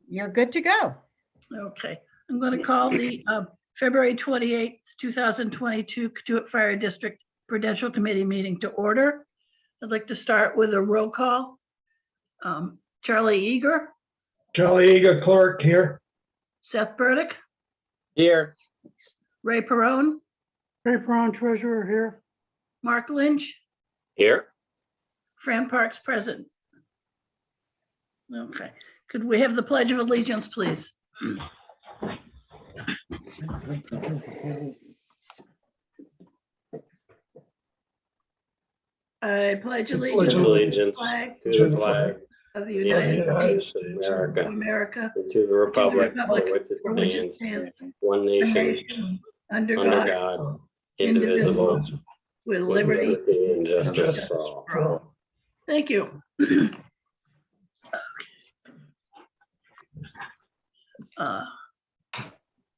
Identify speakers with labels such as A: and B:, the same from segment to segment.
A: you're good to go.
B: Okay, I'm going to call the February 28th, 2022 Katuitt Fire District Prudential Committee meeting to order. I'd like to start with a roll call. Charlie Eager,
C: Charlie Eager, clerk here.
B: Seth Burdick,
D: Here.
B: Ray Perone,
C: Ray Brown, treasurer here.
B: Mark Lynch,
D: Here.
B: Fran Parks present. Okay, could we have the Pledge of Allegiance, please? I pledge allegiance
D: Allegiance
B: flag
D: to the flag
B: of the
D: of the
B: United States
D: of
B: of
D: America,
B: America,
D: and to the republic for which it
B: for which it
D: stands,
B: stands,
D: one
B: a
D: nation,
B: nation, under
D: under
B: God,
D: God, indivisible,
B: with
D: with
B: liberty.
D: liberty and justice for all.
B: for all. Thank you.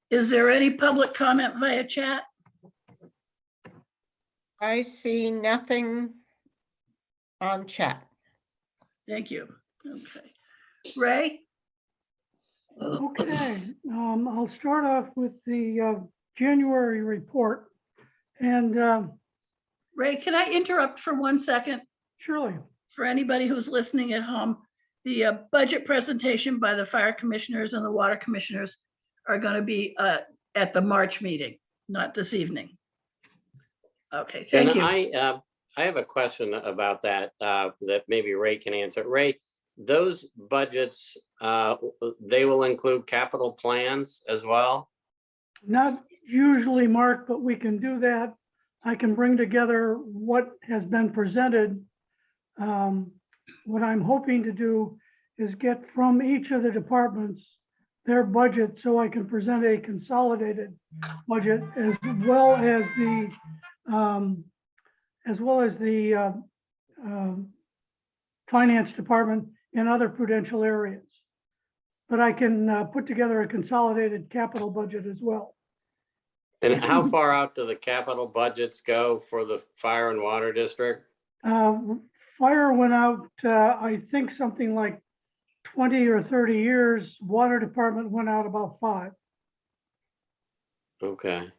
B: Is there any public comment via chat?
A: I see nothing on chat.
B: Thank you. Okay. Ray?
C: Okay, I'll start off with the January report. And
B: Ray, can I interrupt for 1 second?
C: surely,
B: For anybody who's listening at home, the budget presentation by the fire commissioners and the water commissioners are going to be at the March meeting, not this evening. Okay, thank you.
D: I have a question about that, that maybe Ray can answer. Ray, those budgets, they will include capital plans as well?
C: not usually, Mark, but we can do that. I can bring together what has been presented. What I'm hoping to do is get from each of the departments their budget so I can present a consolidated budget as well as the finance department and other Prudential areas. But I can put together a consolidated capital budget as well.
D: And how far out do the capital budgets go for the fire and water district?
C: Fire went out, I think something like 20 or 30 years. Water department went out about 5.
D: Okay.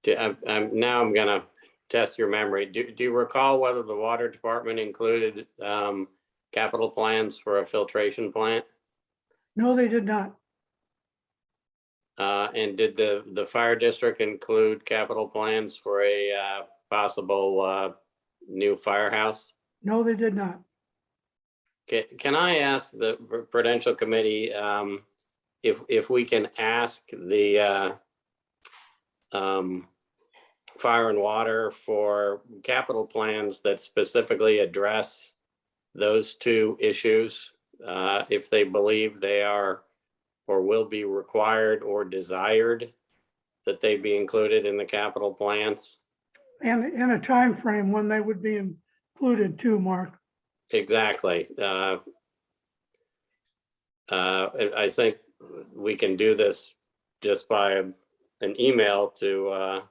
D: Now I'm gonna test your memory. Do you recall whether the water department included capital plans for a filtration plant?
C: No, they did not.
D: And did the fire district include capital plans for a possible new firehouse?
C: No, they did not.
D: Can I ask the Prudential Committee if we can ask the fire and water for capital plans that specifically address those two issues, if they believe they are or will be required or desired that they be included in the capital plans?
C: And in a time frame when they would be included too, Mark.
D: Exactly. I think we can do this just by an email to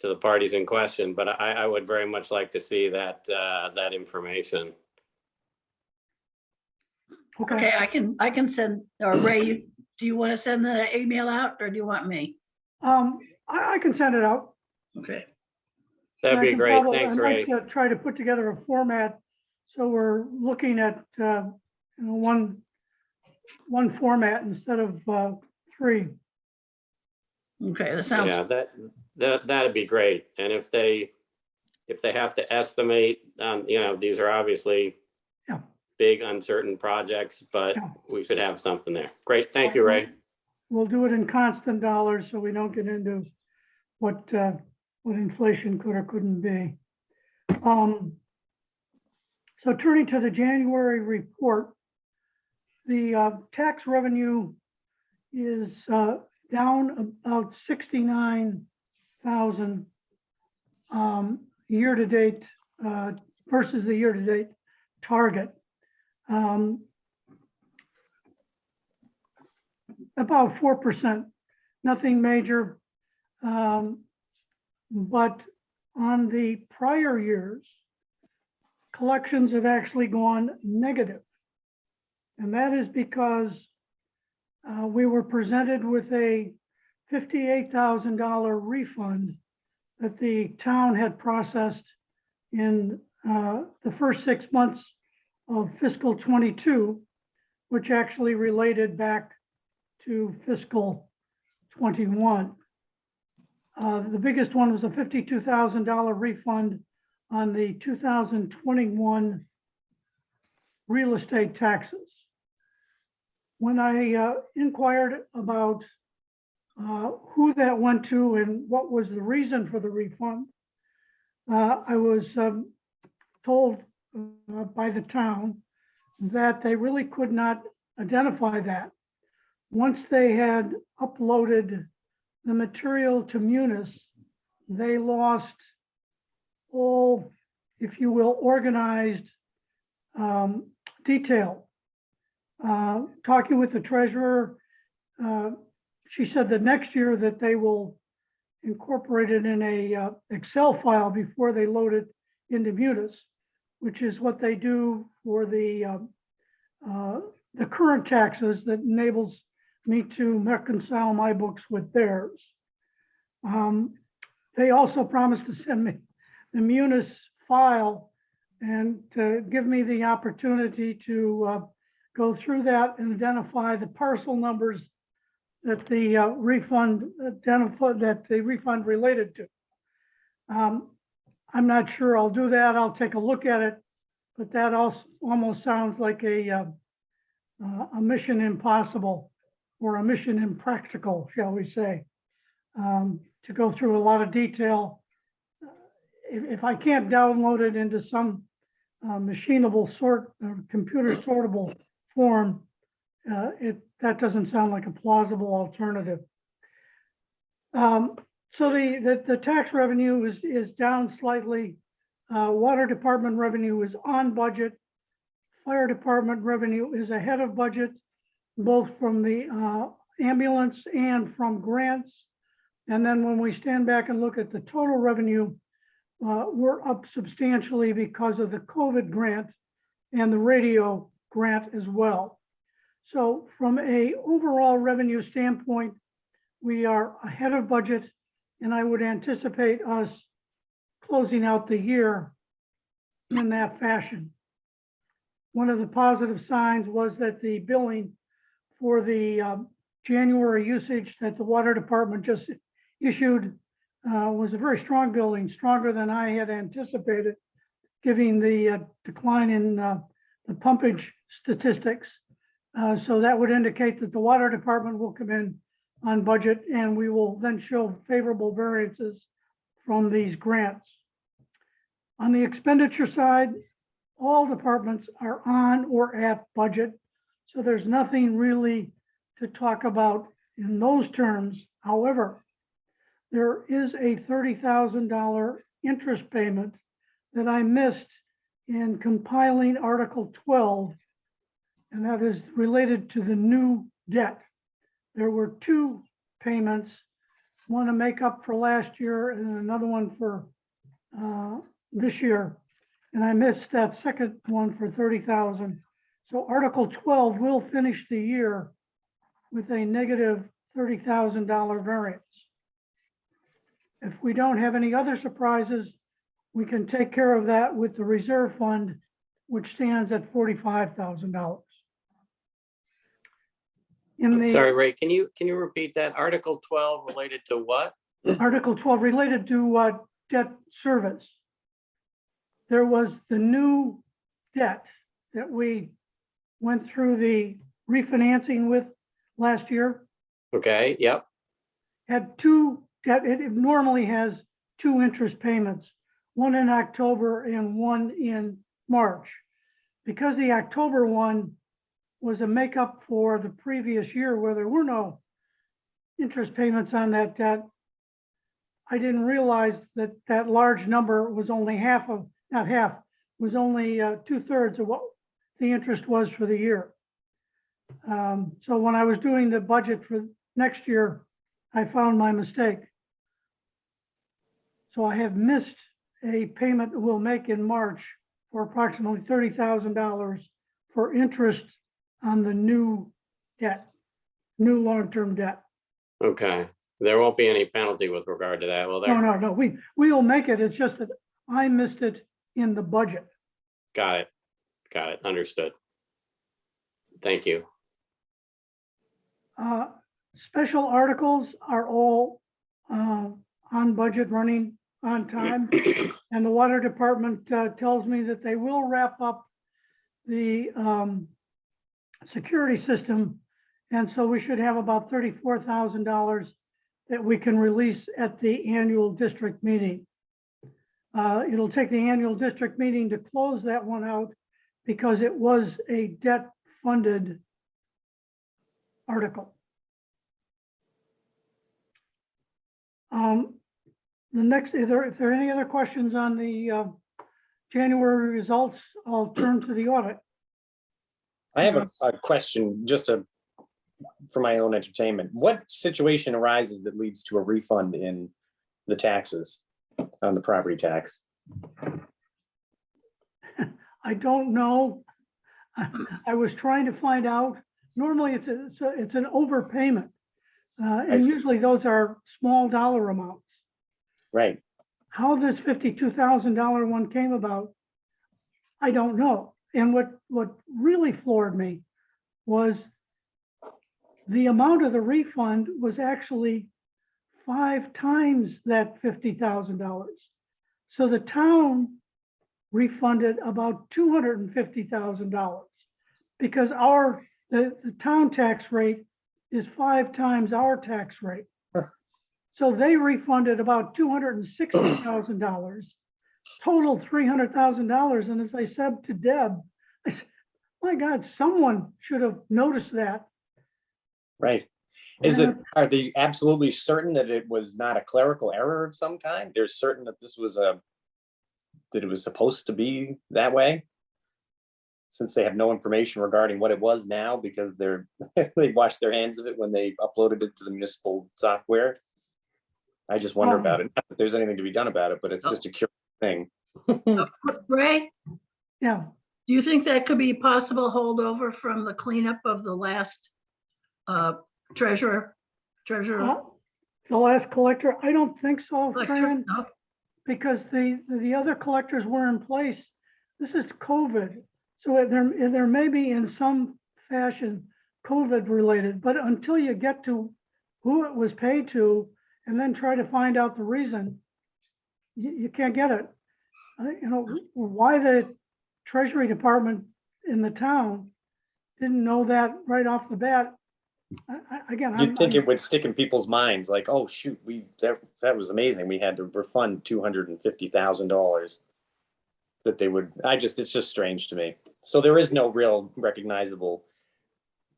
D: the parties in question, but I would very much like to see that that information.
B: Okay, I can send, or Ray, do you want to send the email out or do you want me?
C: I can send it out.
B: Okay,
D: That'd
C: I
D: be
C: can
D: great.
C: probably-
D: Thanks,
C: I
D: Ray.
C: might try to put together a format. So we're looking at one format instead of 3.
B: okay, that sounds,
D: Yeah, that'd be great. And if they have to estimate, these are obviously
C: Yeah.
D: big uncertain projects, but
C: Yeah.
D: we should have something there. Great. Thank you, Ray.
C: We'll do it in constant dollars so we don't get into what inflation could or couldn't be. So turning to the January report, the tax revenue is down about 69,000 year to date versus the year to date target. About 4%, nothing major. But on the prior years, collections have actually gone negative. And that is because we were presented with a $58,000 refund that the town had processed in the first 6 months of fiscal '22, which actually related back to fiscal '21. The biggest one was a $52,000 refund on the 2021 real estate taxes. When I inquired about who that went to and what was the reason for the refund, I was told by the town that they really could not identify that. Once they had uploaded the material to Munis, they lost all, if you will, organized detail. Talking with the treasurer, she said that next year that they will incorporate it in a Excel file before they load it into Munis, which is what they do for the current taxes that enables me to reconcile my books with theirs. They also promised to send me the Munis file and to give me the opportunity to go through that and identify the parcel numbers that the refund related to. I'm not sure I'll do that. I'll take a look at it, but that also almost sounds like a mission impossible or a mission impractical, shall we say, to go through a lot of detail. If I can't download it into some machinable computer sortable form, that doesn't sound like a plausible alternative. So the tax revenue is down slightly. Water department revenue is on budget. Fire department revenue is ahead of budget, both from the ambulance and from grants. And then when we stand back and look at the total revenue, we're up substantially because of the COVID grant and the radio grant as well. So from a overall revenue standpoint, we are ahead of budget, and I would anticipate us closing out the year in that fashion. One of the positive signs was that the billing for the January usage that the water department just issued was a very strong billing, stronger than I had anticipated, given the decline in the pumpage statistics. So that would indicate that the water department will come in on budget, and we will then show favorable variances from these grants. On the expenditure side, all departments are on or at budget, so there's nothing really to talk about in those terms. However, there is a $30,000 interest payment that I missed in compiling Article 12, and that is related to the new debt. There were two payments, one to make up for last year and another one for this year. And I missed that second one for $30,000. So Article 12 will finish the year with a negative $30,000 variance. If we don't have any other surprises, we can take care of that with the reserve fund, which stands at $45,000.
D: I'm sorry, Ray, can you repeat that? Article 12 related to what?
C: Article 12 related to debt service. There was the new debt that we went through the refinancing with last year.
D: Okay, yep.
C: Had two debt, it normally has two interest payments, one in October and one in March. Because the October one was a makeup for the previous year where there were no interest payments on that debt, I didn't realize that that large number was only half of, not half, was only 2/3 of what the interest was for the year. So when I was doing the budget for next year, I found my mistake. So I have missed a payment we'll make in March for approximately $30,000 for interest on the new debt. new long-term debt.
D: Okay, there won't be any penalty with regard to that, will there?
C: No, we will make it. It's just that I missed it in the budget.
D: Got it, understood. Thank you.
C: Special articles are all on budget, running on time. And the water department tells me that they will wrap up the security system. And so we should have about $34,000 that we can release at the annual district meeting. It'll take the annual district meeting to close that one out because it was a debt-funded article. The next, if there are any other questions on the January results, I'll turn to the audit.
E: I have a question for my own entertainment. What situation arises that leads to a refund in the taxes on the property tax?
C: I don't know. I was trying to find out. Normally it's an overpayment. And
E: see.
C: usually those are small dollar amounts.
E: Right.
C: How this $52,000 one came about, I don't know. And what really floored me was the amount of the refund was actually 5 times that $50,000. So the town refunded about $250,000 because the town tax rate is 5 times our tax rate. So they refunded about $260,000, total $300,000. And as I said to Deb, I said, my God, someone should have noticed that.
E: Right. Are they absolutely certain that it was not a clerical error of some kind? They're certain that that it was supposed to be that way? Since they have no information regarding what it was now because they washed their hands of it when they uploaded it to the municipal software. I just wonder about it. Not that there's anything to be done about it, but it's just a curious thing.
B: Ray,
C: Yeah.
B: do you think that could be possible holdover from the cleanup of the last treasurer?
C: The last collector, I don't think so,
B: Collector?
C: Fran,
B: No?
C: because the other collectors were in place. This is COVID. So there may be in some fashion COVID related, but until you get to who it was paid to and then try to find out the reason, you can't get it. Why the Treasury Department in the town didn't know that right off the bat. Again,
E: You'd think it would stick in people's minds like, oh, shoot, that was amazing. We had to refund $250,000 that they would, it's just strange to me. So there is no real recognizable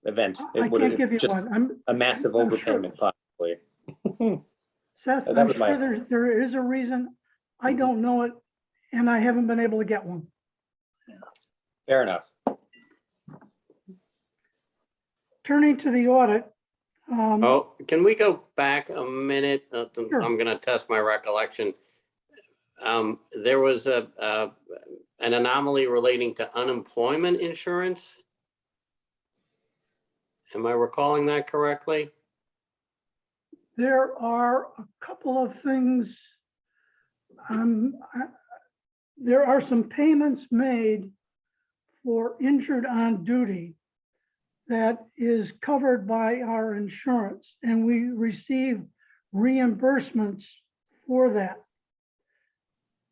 E: event.
C: I can't give you
E: just
C: one.
E: a massive
C: I'm sure.
E: overpayment possibly.
C: Seth,
E: That
C: I'm
E: was my-
C: sure there is a reason. I don't know it, and I haven't been able to get one.
E: Fair enough.
C: Turning to the audit.
D: Oh, can we go back a minute?
C: Sure.
D: I'm gonna test my recollection. There was an anomaly relating to unemployment insurance. Am I recalling that correctly?
C: There are a couple of things. There are some payments made for injured on duty that is covered by our insurance, and we receive reimbursements for that.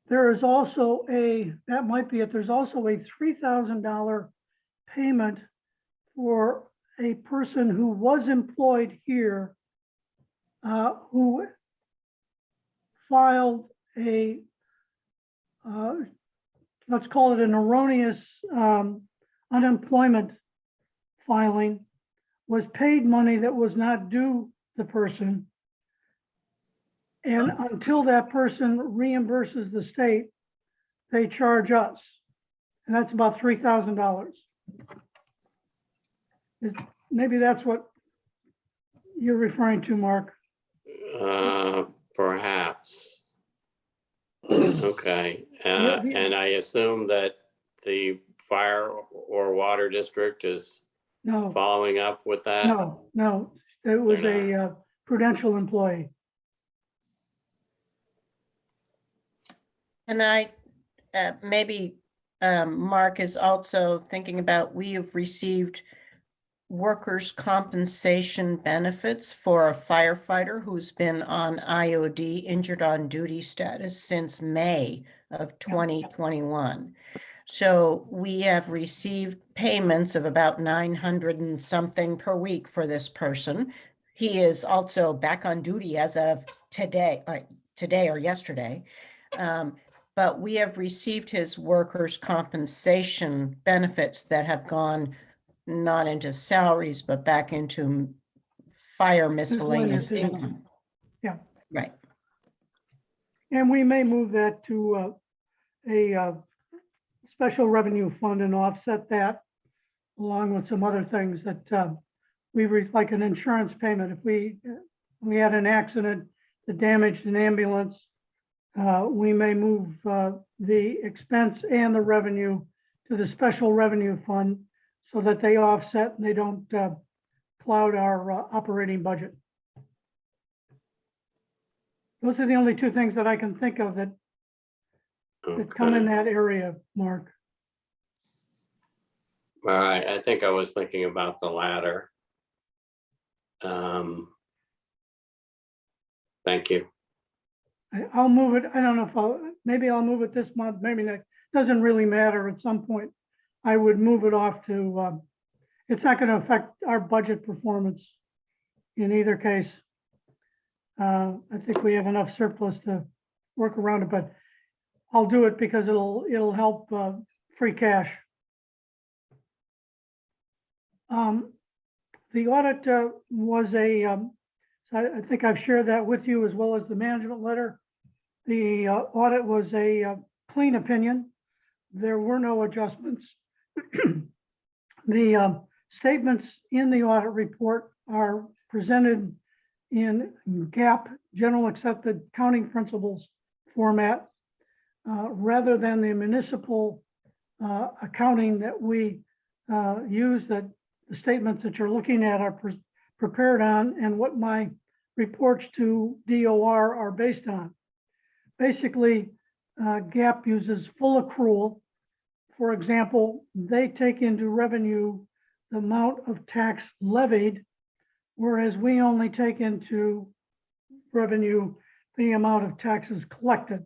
C: There is also that might be it, there's also a $3,000 payment for a person who was employed here who filed let's call it an erroneous unemployment filing, was paid money that was not due the person. And until that person reimburses the state, they charge us. And that's about $3,000. Maybe that's what you're referring to, Mark.
D: Perhaps. Okay, and I assume that the fire or water district is
C: No,
D: following up with that?
C: no, it was
D: They're
C: a Prudential employee.
A: And maybe Mark is also thinking about, we have received workers' compensation benefits for a firefighter who's been on IOD, injured on duty status, since May of 2021. So we have received payments of about 900 and something per week for this person. He is also back on duty as of today or yesterday. But we have received his workers' compensation benefits that have gone not into salaries, but back into fire miscellaneous
C: Miscellaneous
A: income.
C: income. Yeah.
A: Right.
C: And we may move that to a special revenue fund and offset that along with some other things that like an insurance payment. If we had an accident that damaged an ambulance, we may move the expense and the revenue to the special revenue fund so that they offset and they don't cloud our operating budget. Those are the only two things that I can think of that come in
D: Okay.
C: that area, Mark.
D: All right, I think I was thinking about the latter. Thank you.
C: I'll move it. I don't know if maybe I'll move it this month, maybe next. Doesn't really matter. At some point, I would move it off to, it's not going to affect our budget performance in either case. I think we have enough surplus to work around it, but I'll do it because it'll help free cash. The audit was I think I've shared that with you as well as the management letter. The audit was a clean opinion. There were no adjustments. The statements in the audit report are presented in GAAP, General Accepted Accounting Principles format, rather than the municipal accounting that we use, that the statements that you're looking at are prepared on and what my reports to DOR are based on. Basically, GAAP uses full accrual. For example, they take into revenue the amount of tax levied, whereas we only take into revenue the amount of taxes collected.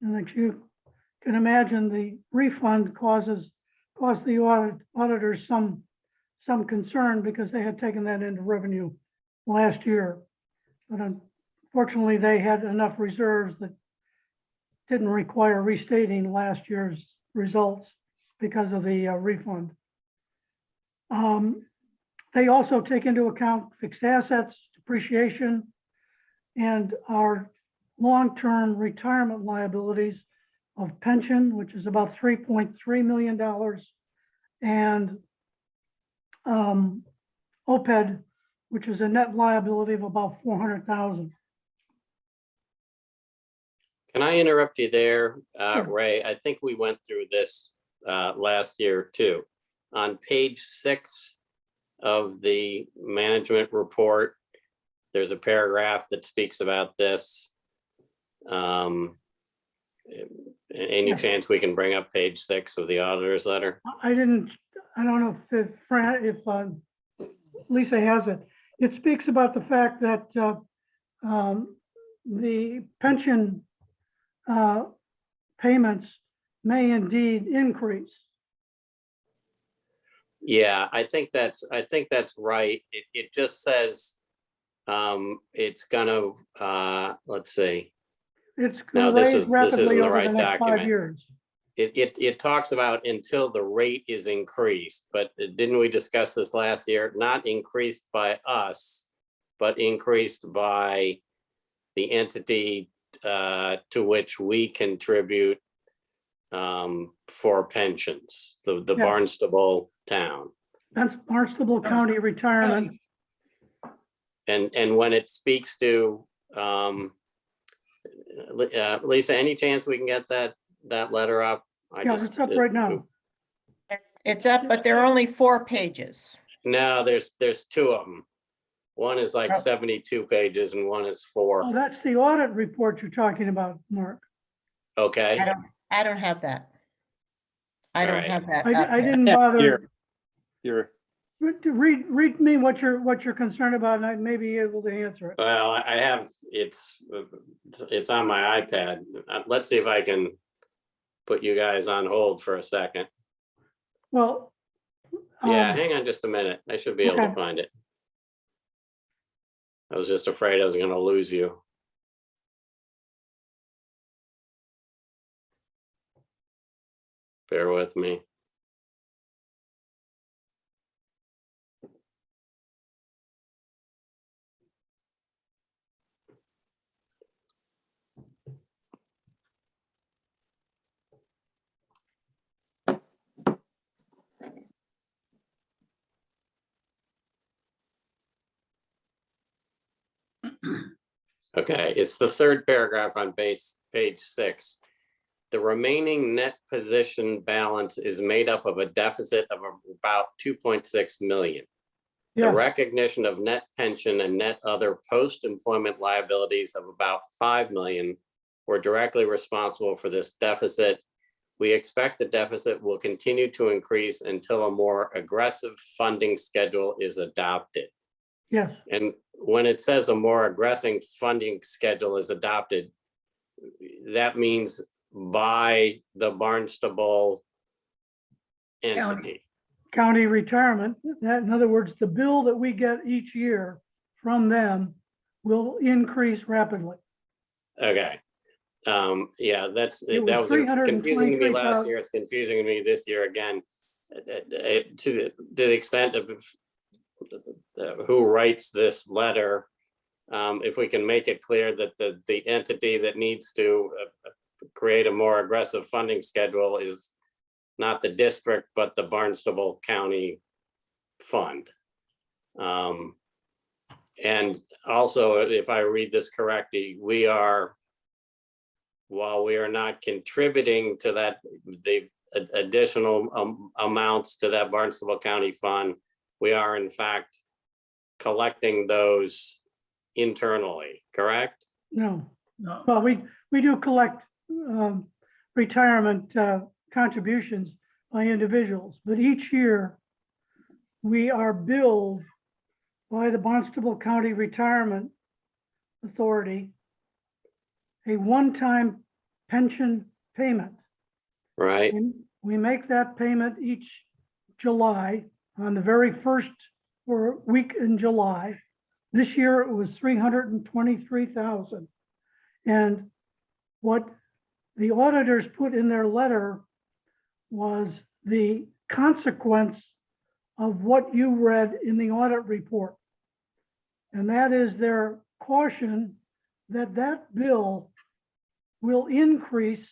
C: And like you can imagine, the refund caused the auditors some concern because they had taken that into revenue last year. But unfortunately, they had enough reserves that didn't require restating last year's results because of the refund. They also take into account fixed assets, depreciation, and our long-term retirement liabilities of pension, which is about $3.3 million, and OPED, which is a net liability of about $400,000.
D: Can I interrupt you there,
C: Sure.
D: Ray? I think we went through this last year too. On page 6 of the management report, there's a paragraph that speaks about this. Any
C: Yeah.
D: chance we can bring up page 6 of the auditor's letter?
C: I don't know if Lisa has it. It speaks about the fact that the pension payments may indeed increase.
D: Yeah, I think that's right. It just says it's gonna let's see.
C: It's
D: No,
C: going
D: this
C: to raise
D: isn't
C: rapidly
D: the
C: over
D: right
C: the next 5
D: document.
C: years.
D: It talks about until the rate is increased, but didn't we discuss this last year? Not increased by us, but increased by the entity to which we contribute for pensions, the
C: Yeah.
D: Barnstable town.
C: That's Barnstable County Retirement.
D: And when it speaks to, Lisa, any chance we can get that letter up?
C: Yeah, it's up right now.
A: It's up, but there are only 4 pages.
D: No, there's 2 of them. One is like
A: Oh.
D: 72 pages and one is 4.
C: Oh, that's the audit report you're talking about, Mark.
D: Okay,
A: I don't have that. I
D: All
A: don't
D: right.
A: have that
C: I
A: up
C: didn't
E: Yeah,
C: bother,
E: You're,
C: read me what you're concerned about, and I may be able to answer it.
D: well, I have, it's on my iPad. Let's see if I can put you guys on hold for a second.
C: Well.
D: Yeah, hang on just a minute. I should be able to
C: Okay.
D: find it. I was just afraid I was gonna lose you. Bear with me. Okay, it's the 3rd paragraph on page 6. The remaining net position balance is made up of a deficit of about 2.6 million. The
C: Yeah,
D: recognition of net pension and net other post-employment liabilities of about 5 million were directly responsible for this deficit. We expect the deficit will continue to increase until a more aggressive funding schedule is adopted.
C: yes,
D: And when it says a more aggressive funding schedule is adopted, that means by the Barnstable entity.
C: county retirement, that, in other words, the bill that we get each year from them will increase rapidly.
D: Okay. Yeah,
C: It
D: that
C: was
D: was confusing to me last
C: 323,000.
D: year. It's confusing to me this year again. To the extent of who writes this letter, if we can make it clear that the entity that needs to create a more aggressive funding schedule is not the district, but the Barnstable County Fund. And also, if I read this correctly, while we are not contributing to that, the additional amounts to that Barnstable County Fund, we are in fact collecting those internally, correct?
C: No,
B: No,
C: well, we do collect retirement contributions by individuals, but each year we are billed by the Barnstable County Retirement Authority a one-time pension payment.
D: Right,
C: We make that payment each July on the very first week in July. This year it was 323,000. And what the auditors put in their letter was the consequence of what you read in the audit report. And that is their caution that that bill will increase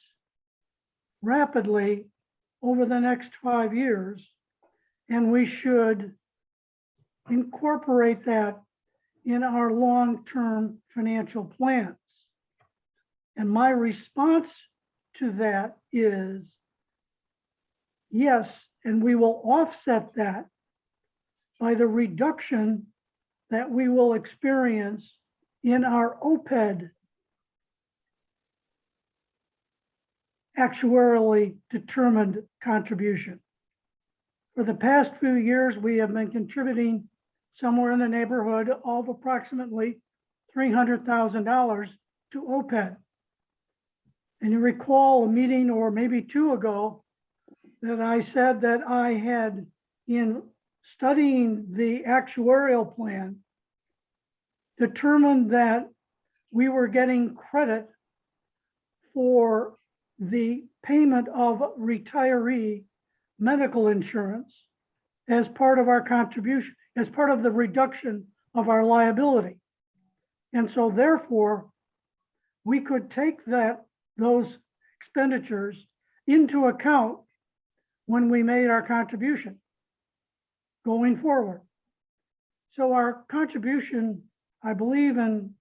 C: rapidly over the next 5 years. And we should incorporate that in our long-term financial plans. And my response to that is yes, and we will offset that by the reduction that we will experience in our OPEB actuarially determined contribution. For the past few years, we have been contributing somewhere in the neighborhood of approximately $300,000 to OPEB. And you recall a meeting or maybe 2 ago that I said that I had, in studying the actuarial plan, determined that we were getting credit for the payment of retiree medical insurance as part of our contribution, as part of the reduction of our liability. And so therefore, we could take those expenditures into account when we made our contribution going forward. So our contribution, I believe in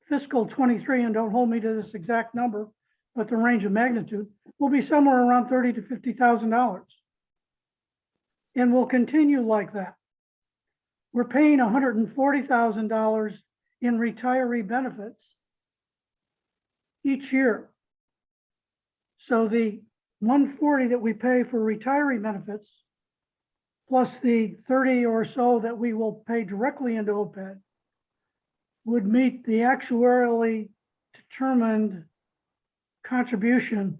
C: fiscal 23, and don't hold me to this exact number, but the range of magnitude will be somewhere around $30,000 to $50,000. And will continue like that. We're paying $140,000 in retiree benefits each year. So the 140 that we pay for retiree benefits, plus the 30 or so that we will pay directly into OPEB, would meet the actuarially determined contribution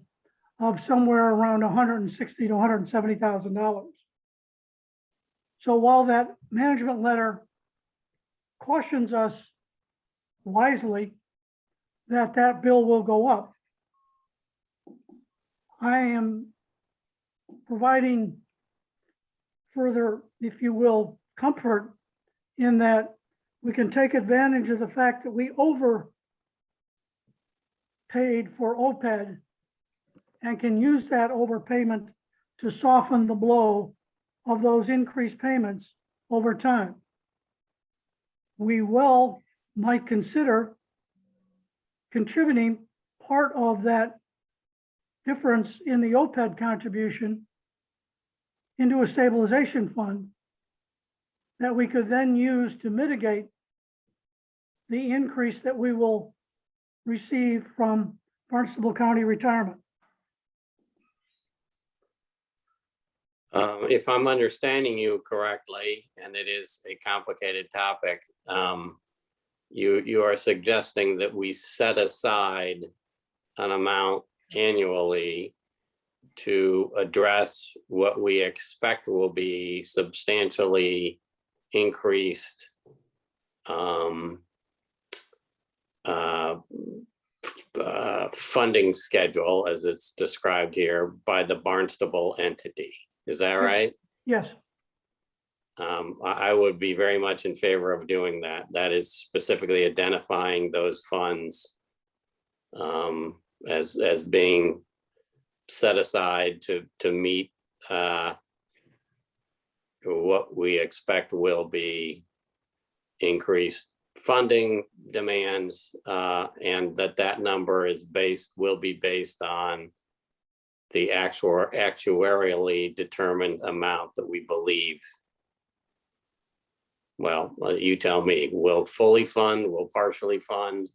C: of somewhere around $160,000 to $170,000. So while that management letter cautions us wisely that that bill will go up, I am providing further, if you will, comfort in that we can take advantage of the fact that we overpaid for OPEB and can use that overpayment to soften the blow of those increased payments over time. We might consider contributing part of that difference in the OPEB contribution into a stabilization fund that we could then use to mitigate the increase that we will receive from Barnstable County Retirement.
D: If I'm understanding you correctly, and it is a complicated topic, you are suggesting that we set aside an amount annually to address what we expect will be substantially increased funding schedule, as it's described here, by the Barnstable entity. Is that right?
C: Yes.
D: I would be very much in favor of doing that. That is specifically identifying those funds as being set aside to meet what we expect will be increased funding demands, and that number will be based on the actuarially determined amount that we believe. Well, you tell me, will fully fund, will partially fund?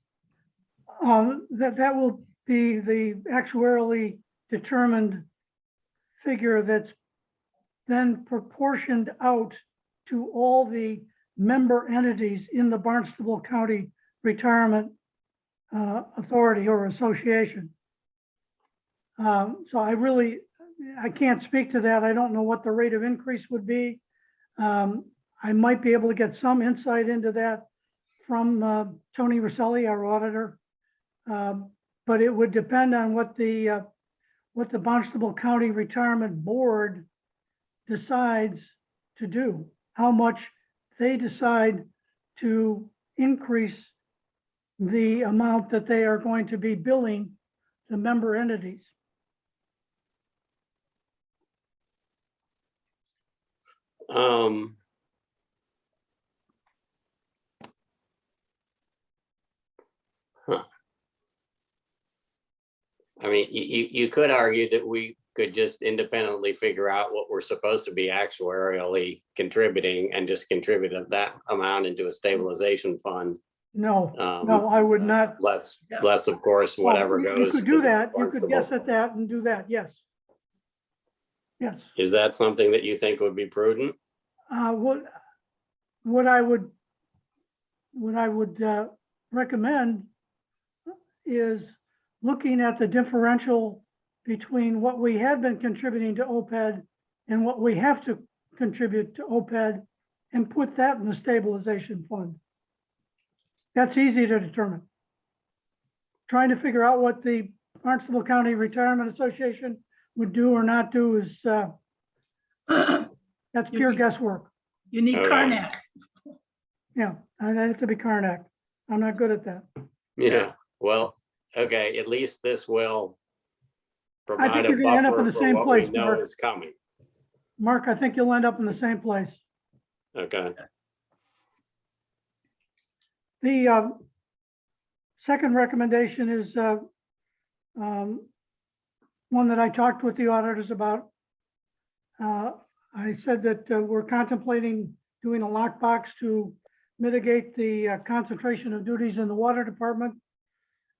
C: That will be the actuarially determined figure that's then proportioned out to all the member entities in the Barnstable County Retirement Authority or Association. So I can't speak to that. I don't know what the rate of increase would be. I might be able to get some insight into that from Tony Rosselli, our auditor. But it would depend on what the Barnstable County Retirement Board decides to do, how much they decide to increase the amount that they are going to be billing the member entities.
D: I mean, you could argue that we could just independently figure out what we're supposed to be actuarially contributing and just contribute that amount into a stabilization fund.
C: No, I would not.
D: Less, of course, whatever
C: Well,
D: goes.
C: You could do that. You
D: Barnstable.
C: could guess at that and do that. Yes. Yes.
D: Is that something that you think would be prudent?
C: What I would recommend is looking at the differential between what we had been contributing to OPEB and what we have to contribute to OPEB and put that in the stabilization fund. That's easy to determine. Trying to figure out what the Barnstable County Retirement Association would do or not do is that's pure guesswork.
B: You need
D: Okay.
B: Karnak.
C: Yeah, I have to be Karnak. I'm not good at that.
D: Yeah, well, okay, at least this will
C: I
D: provide
C: think
D: a
C: you're gonna end up in
D: buffer
C: the
D: for
C: same
D: what
C: place,
D: we know
C: Mark.
D: is coming.
C: Mark, I think you'll end up in the same place.
D: Okay,
C: The second recommendation is One that I talked with the auditors about. I said that we're contemplating doing a lockbox to mitigate the concentration of duties in the water department.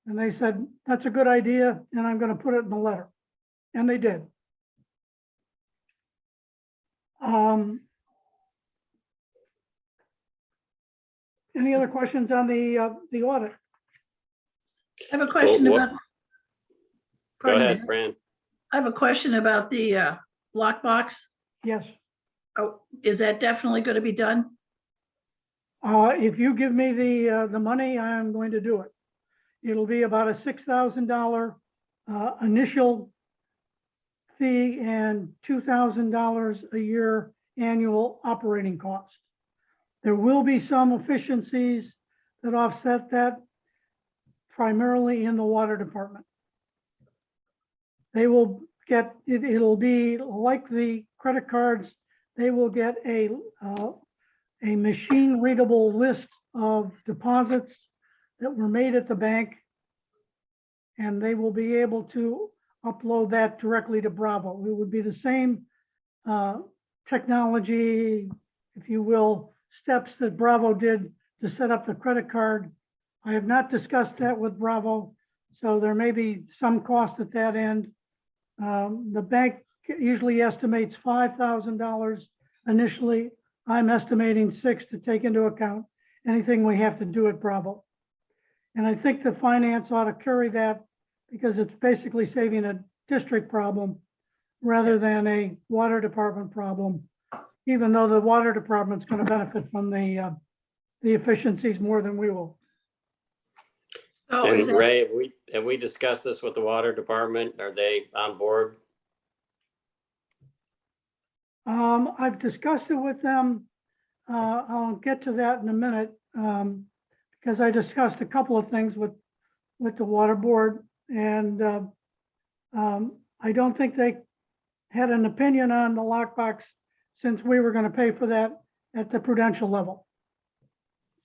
C: And they said, that's a good idea, and I'm going to put it in the letter. And they did. Any other questions on the audit?
B: I have a question
D: Well,
B: about.
D: Go
B: Pardon me.
D: ahead, Fran.
B: I have a question about the lockbox.
C: Yes.
B: Oh, is that definitely going to be done?
C: If you give me the money, I am going to do it. It'll be about a $6,000 initial fee and $2,000 a year annual operating cost. There will be some efficiencies that offset that, primarily in the water department. They will get, it'll be like the credit cards, they will get a machine readable list of deposits that were made at the bank. And they will be able to upload that directly to Bravo. It would be the same technology, if you will, steps that Bravo did to set up the credit card. I have not discussed that with Bravo, so there may be some cost at that end. The bank usually estimates $5,000 initially. I'm estimating $6,000 to take into account anything we have to do at Bravo. And I think the finance ought to carry that because it's basically saving a district problem rather than a water department problem, even though the water department's going to benefit from the efficiencies more than we will.
B: So
D: And
B: is that,
D: Ray, have we discussed this with the water department? Are they on board?
C: I've discussed it with them. I'll get to that in a minute because I discussed a couple of things with the water board, and I don't think they had an opinion on the lockbox since we were going to pay for that at the Prudential level.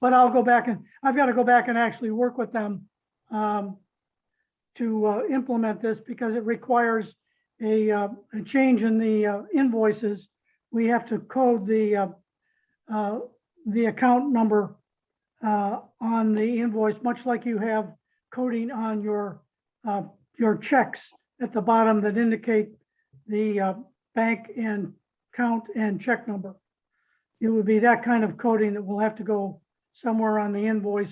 C: But I'll go back and I've got to go back and actually work with them to implement this because it requires a change in the invoices. We have to code the account number on the invoice, much like you have coding on your checks at the bottom that indicate the bank and count and check number. It would be that kind of coding that will have to go somewhere on the invoice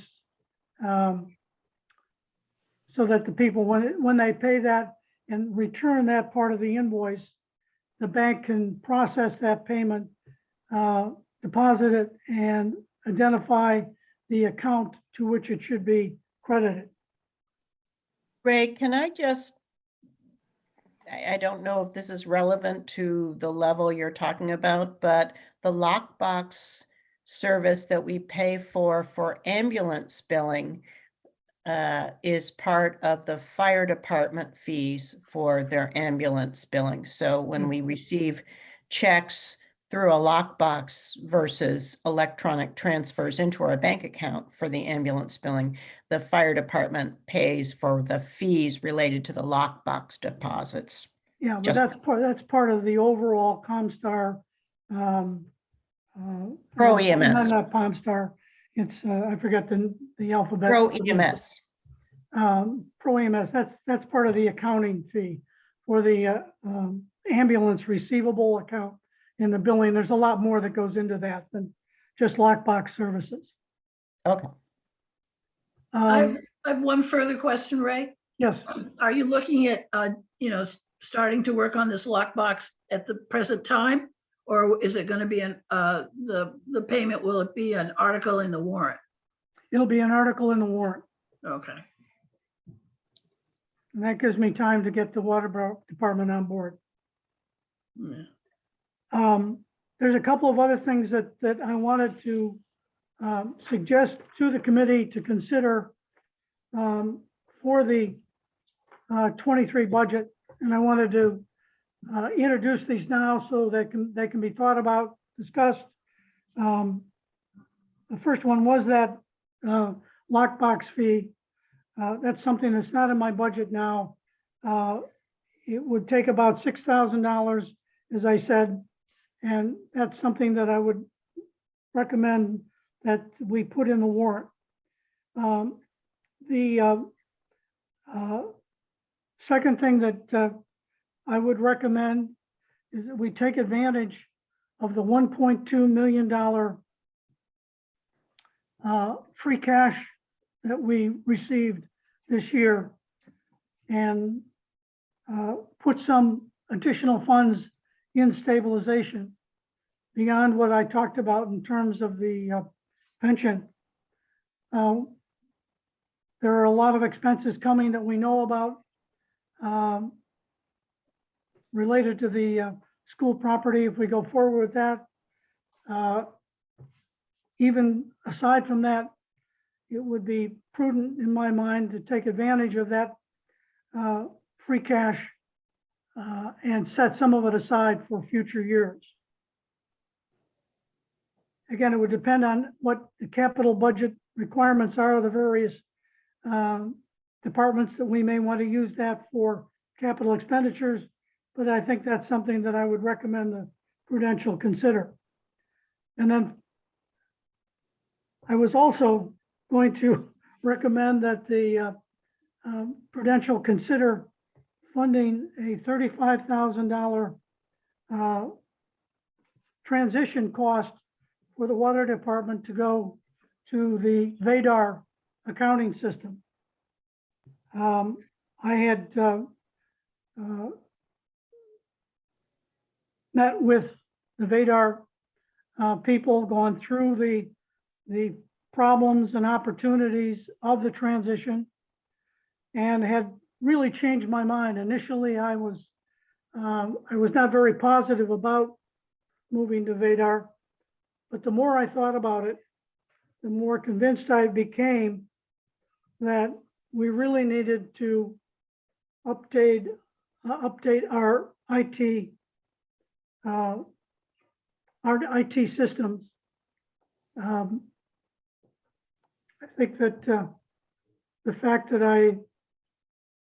C: so that the people, when they pay that and return that part of the invoice, the bank can process that payment, deposit it, and identify the account to which it should be credited.
A: Ray, can I just, I don't know if this is relevant to the level you're talking about, but the lockbox service that we pay for ambulance billing is part of the fire department fees for their ambulance billing. So when we receive checks through a lockbox versus electronic transfers into our bank account for the ambulance billing, the fire department pays for the fees related to the lockbox deposits.
C: Yeah, but
A: Just-
C: that's part of the overall Comstar.
A: Pro EMS.
C: Not Comstar. It's I forget the alphabet.
A: Pro EMS.
C: Pro EMS. That's part of the accounting fee for the ambulance receivable account in the billing. There's a lot more that goes into that than just lockbox services.
A: Okay.
B: I have one further question, Ray.
C: Yes.
B: Are you looking at, starting to work on this lockbox at the present time? Or is it going to be the payment, will it be an article in the warrant?
C: It'll be an article in the warrant.
B: Okay.
C: And that gives me time to get the water department on board.
B: Yeah.
C: There's a couple of other things that I wanted to suggest to the committee to consider for the 23 budget. And I wanted to introduce these now so they can be thought about, discussed. The first one was that lockbox fee. That's something that's not in my budget now. It would take about $6,000, as I said, and that's something that I would recommend that we put in the warrant. The second thing that I would recommend is that we take advantage of the $1.2 million free cash that we received this year and put some additional funds in stabilization beyond what I talked about in terms of the pension. There are a lot of expenses coming that we know about related to the school property. If we go forward with that, even aside from that, it would be prudent in my mind to take advantage of that free cash and set some of it aside for future years. Again, it would depend on what the capital budget requirements are of the various departments that we may want to use that for capital expenditures, but I think that's something that I would recommend the Prudential consider. And then I was also going to recommend that the Prudential consider funding a $35,000 transition cost for the water department to go to the VADAR accounting system. I had met with the VADAR people, gone through the problems and opportunities of the transition, and had really changed my mind. Initially, I was not very positive about moving to VADAR, but the more I thought about it, the more convinced I became that we really needed to update our IT systems. I think that the fact that I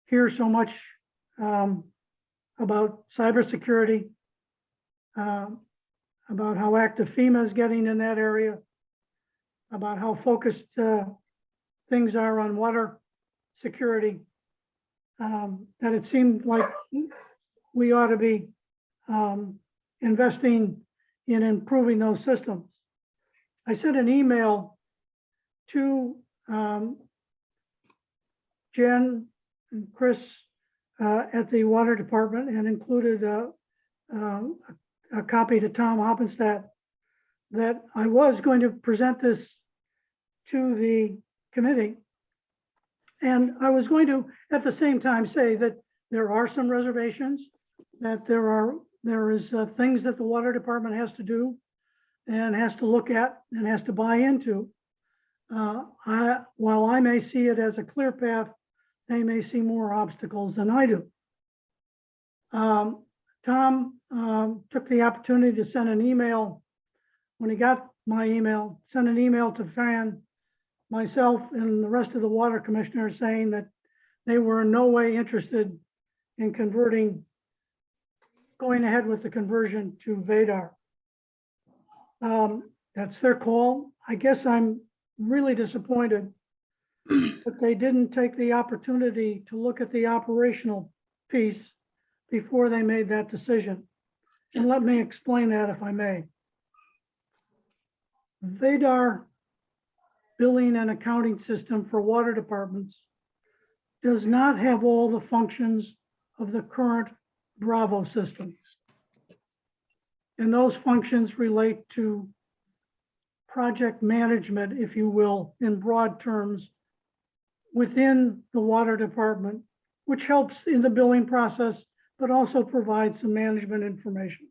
C: hear so much about cybersecurity, about how active FEMA is getting in that area, about how focused things are on water security, that it seemed like we ought to be investing in improving those systems. I sent an email to Jen and Chris at the water department and included a copy to Tom Hoppenstadt that I was going to present this to the committee. And I was going to, at the same time, say that there are some reservations, that there is things that the water department has to do and has to look at and has to buy into. While I may see it as a clear path, they may see more obstacles than I do. Tom took the opportunity to send an email when he got my email, sent an email to Fran, myself, and the rest of the water commissioners saying that they were in no way interested in going ahead with the conversion to VADAR. That's their call. I guess I'm really disappointed that they didn't take the opportunity to look at the operational piece before they made that decision. And let me explain that, if I may. VADAR billing and accounting system for water departments does not have all the functions of the current Bravo system. And those functions relate to project management, if you will, in broad terms, within the water department, which helps in the billing process, but also provides some management information.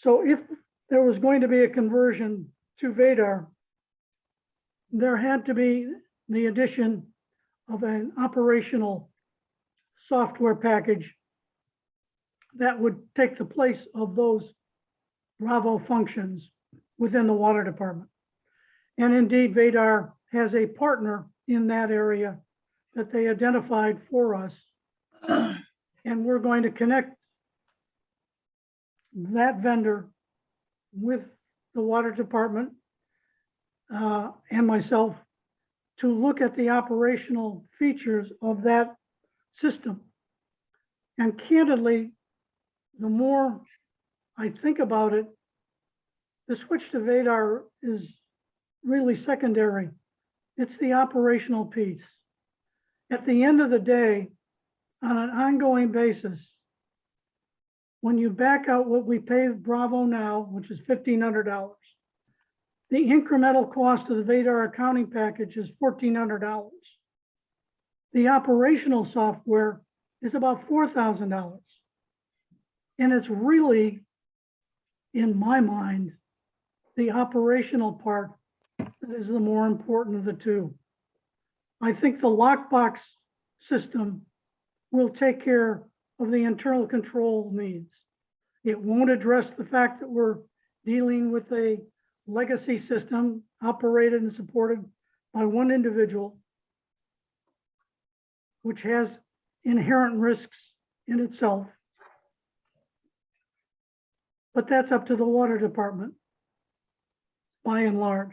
C: So if there was going to be a conversion to VADAR, there had to be the addition of an operational software package that would take the place of those Bravo functions within the water department. And indeed, VADAR has a partner in that area that they identified for us. And we're going to connect that vendor with the water department and myself to look at the operational features of that system. And candidly, the more I think about it, the switch to Vadar is really secondary. It's the operational piece. At the end of the day, on an ongoing basis, when you back out what we pay Bravo now, which is $1,500, the incremental cost of the Vadar accounting package is $1,400. The operational software is about $4,000. And it's really, in my mind, the operational part that is the more important of the two. I think the lockbox system will take care of the internal control needs. It won't address the fact that we're dealing with a legacy system operated and supported by one individual, which has inherent risks in itself. But that's up to the water department, by and large.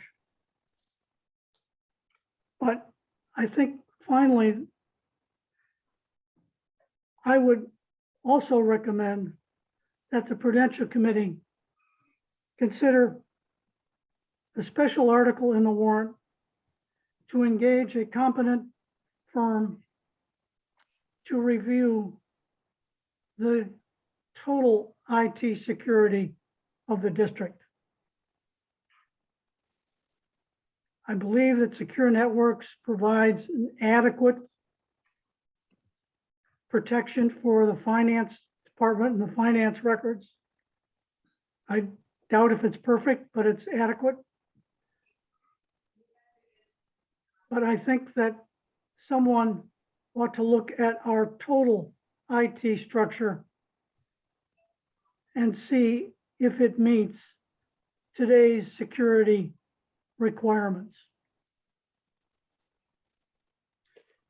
C: But I think finally, I would also recommend that the Prudential Committee consider a special article in the warrant to engage a competent firm to review the total IT security of the district. I believe that Secure Networks provides an adequate protection for the finance department and the finance records. I doubt if it's perfect, but it's adequate. But I think that someone ought to look at our total IT structure and see if it meets today's security requirements.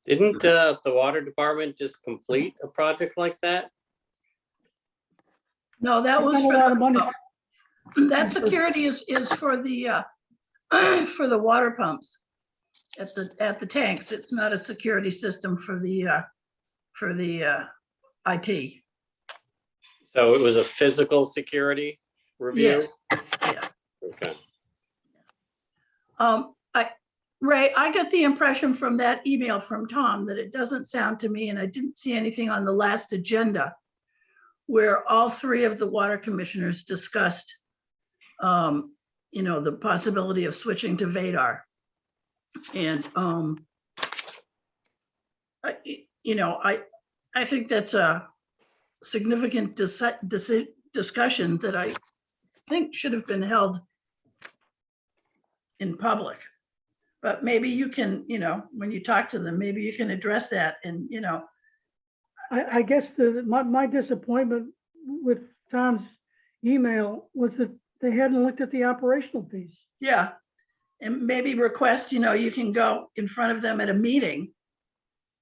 D: Didn't the water department just complete a project like that?
B: No, that
C: We
B: was
C: spent a lot of money.
B: that security is for the for the water pumps at the tanks. It's not a security system for the IT.
D: So it was a physical security review?
B: Yes. Yeah.
D: Okay.
B: Ray, I got the impression from that email from Tom that it doesn't sound to me, and I didn't see anything on the last agenda where all three of the water commissioners discussed, the possibility of switching to Vadar. And, I think that's a significant discussion that I think should have been held in public. But maybe you can, when you talk to them, maybe you can address that and,
C: I guess my disappointment with Tom's email was that they hadn't looked at the operational piece.
B: yeah. And maybe request, you can go in front of them at a meeting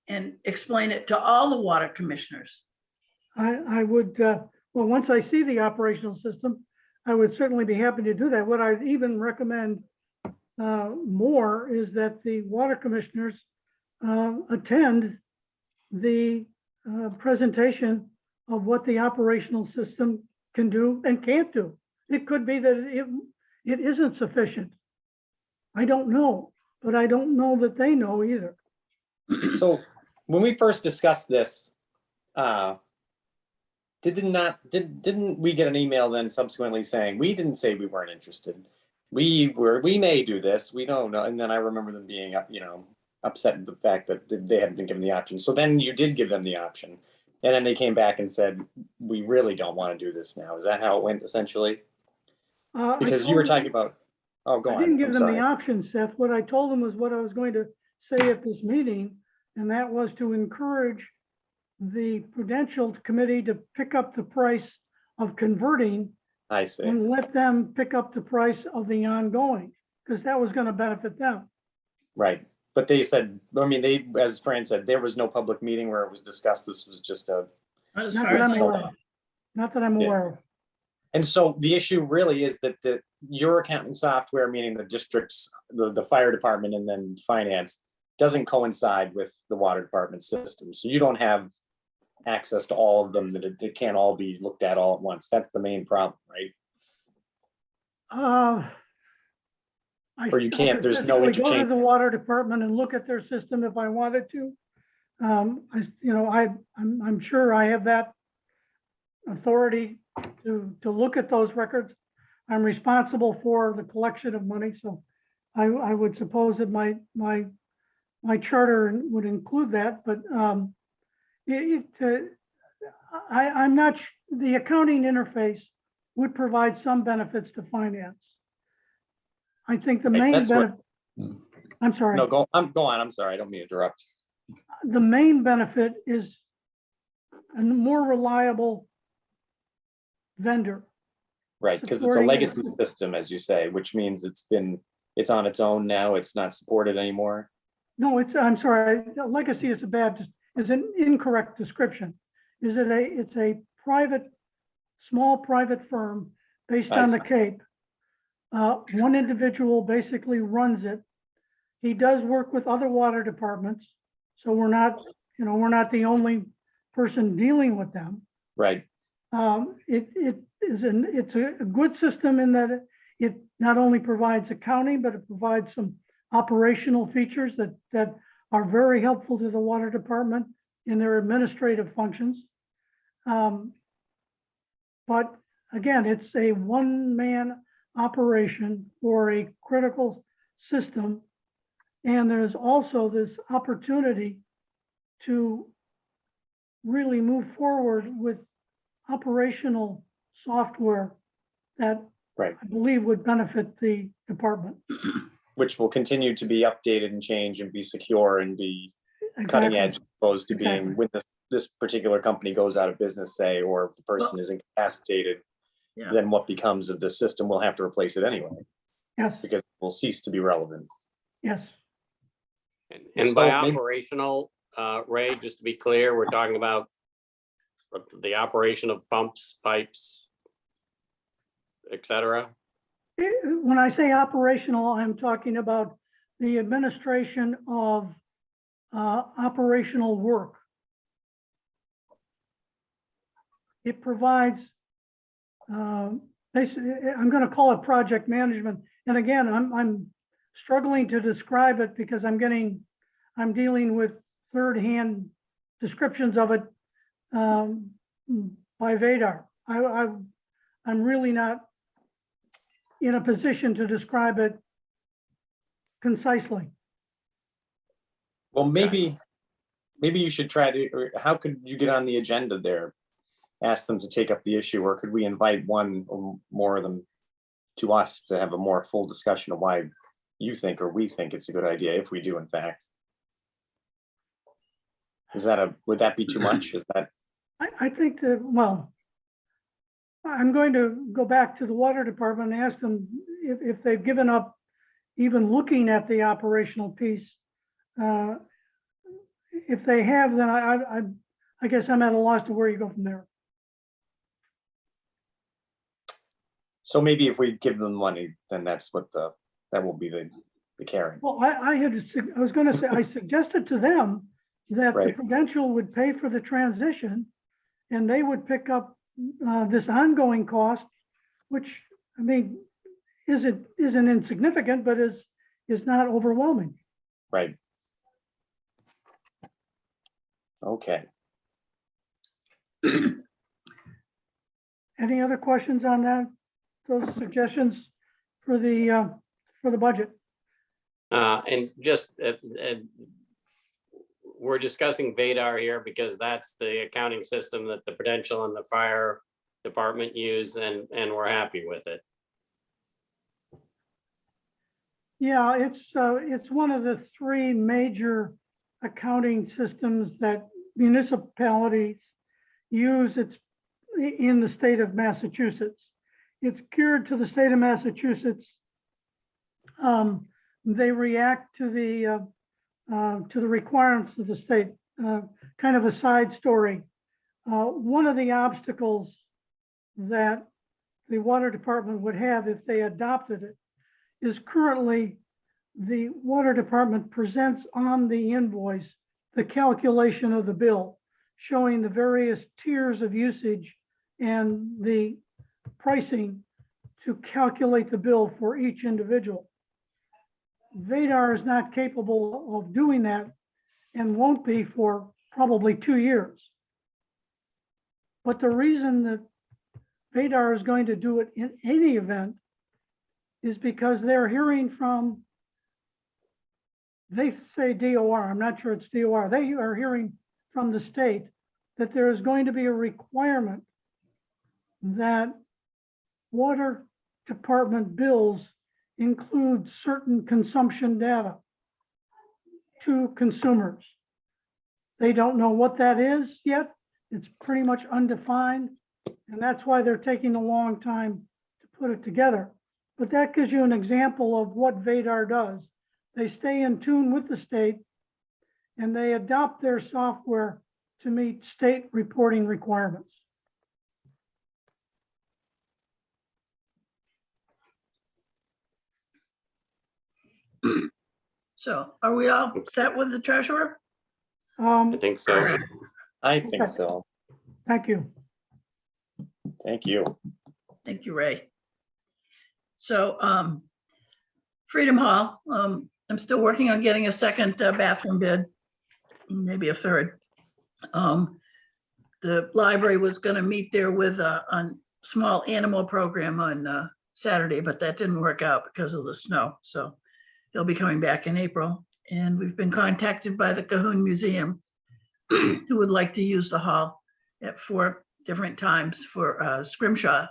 B: and explain it to all the water commissioners.
C: I would, well, once I see the operational system, I would certainly be happy to do that. What I'd even recommend more is that the water commissioners attend the presentation of what the operational system can do and can't do. It could be that it isn't sufficient. I don't know, but I don't know that they know either.
E: So when we first discussed this, didn't we get an email then subsequently saying, we didn't say we weren't interested. We may do this, we don't know. And then I remember them being, upset at the fact that they hadn't been given the option. So then you did give them the option. And then they came back and said, we really don't want to do this now. Is that how it went essentially? Because you were talking about, oh, go on.
C: I didn't give
E: I'm
C: them
E: sorry.
C: the option, Seth. What I told them was what I was going to say at this meeting, and that was to encourage the Prudential Committee to pick up the price of converting
E: I see.
C: and let them pick up the price of the ongoing, because that was going to benefit them.
E: Right. But they said, I mean, they, as Fran said, there was no public meeting where it was discussed. This was just a,
B: Not as
C: Not
B: far
C: that
B: as
C: I'm
B: I
C: aware
B: know.
C: of. Not that I'm
E: Yeah.
C: aware of.
E: and so the issue really is that your accounting software, meaning the districts, the fire department and then finance, doesn't coincide with the water department system. So you don't have access to all of them, that it can't all be looked at all at once. That's the main problem, right? Or you can't,
C: could
E: there's no
C: physically go to
E: interchange.
C: the water department and look at their system if I wanted to. I'm sure I have that authority to look at those records. I'm responsible for the collection of money, so I would suppose that my charter would include that, but I'm not, the accounting interface would provide some benefits to finance. I think the
E: Right,
C: main
E: that's what-
C: benefit, I'm sorry.
E: No, go on. I'm sorry. I don't mean to interrupt.
C: The main benefit is a more reliable vendor.
E: Right, because it's a
C: Supporting
E: legacy
C: it.
E: system, as you say, which means it's on its own now. It's not supported anymore.
C: No, I'm sorry, legacy is is an incorrect description. It's a small private firm based
E: I
C: on the
E: see.
C: Cape. One individual basically runs it. He does work with other water departments, so we're not the only person dealing with them.
E: Right,
C: It's a good system in that it not only provides accounting, but it provides some operational features that are very helpful to the water department in their administrative functions. But again, it's a one-man operation for a critical system. And there's also this opportunity to really move forward with operational software that
E: right.
C: I believe would benefit the department.
E: Which will continue to be updated and change and be secure and be cutting
C: Exactly.
E: edge, as opposed to being
C: Exactly.
E: when this particular company goes out of business, say, or if the person is incapacitated,
B: Yeah.
E: then what becomes of the system? We'll have to replace it anyway,
C: Yes,
E: because it will cease to be relevant.
C: yes.
D: And by
E: So maybe-
D: operational, Ray, just to be clear, we're talking about the operation of pumps, pipes, et cetera.
C: When I say operational, I'm talking about the administration of operational work. It provides, basically, I'm going to call it project management. And again, I'm struggling to describe it because I'm dealing with third-hand descriptions of it by Vadar. I'm really not in a position to describe it concisely.
E: Well, maybe you should try to, or how could you get on the agenda there? Ask them to take up the issue, or could we invite one or more of them to us to have a more full discussion of why you think or we think it's a good idea, if we do in fact? Would that be too much? Is that?
C: I think that, well, I'm going to go back to the water department and ask them if they've given up even looking at the operational piece. If they have, then I guess I'm at a loss to where you go from there.
E: So maybe if we give them money, then that's what that will be the carry.
C: Well, I was going to say, I suggested to them that the
E: Right.
C: Prudential would pay for the transition and they would pick up this ongoing cost, which, I mean, isn't insignificant, but is not overwhelming.
E: Right. Okay.
C: Any other questions on that? Those suggestions for the budget?
D: And just, we're discussing Vadar here because that's the accounting system that the Prudential and the fire department use, and we're happy with it.
C: Yeah, it's one of the three major accounting systems that municipalities use. It's in the state of Massachusetts. It's geared to the state of Massachusetts. They react to the to the requirements of the state. Kind of a side story. One of the obstacles that the water department would have if they adopted it is currently the water department presents on the invoice the calculation of the bill, showing the various tiers of usage and the pricing to calculate the bill for each individual. Vadar is not capable of doing that and won't be for probably 2 years. But the reason that Vadar is going to do it in any event is because they're hearing from, they say DOR, I'm not sure it's DOR, they are hearing from the state that there is going to be a requirement that water department bills include certain consumption data to consumers. They don't know what that is yet. It's pretty much undefined, and that's why they're taking a long time to put it together. But that gives you an example of what Vadar does. They stay in tune with the state and they adopt their software to meet state reporting requirements.
B: So are we all set with the treasurer?
D: I think so.
E: I think
C: Okay.
E: so.
C: Thank you.
E: Thank you.
B: Thank you, Ray. So Freedom Hall, I'm still working on getting a second bathroom bid, maybe a third. The library was going to meet there with a small animal program on Saturday, but that didn't work out because of the snow. So they'll be coming back in April. And we've been contacted by the Cahoon Museum who would like to use the hall at 4 different times for scrimshaw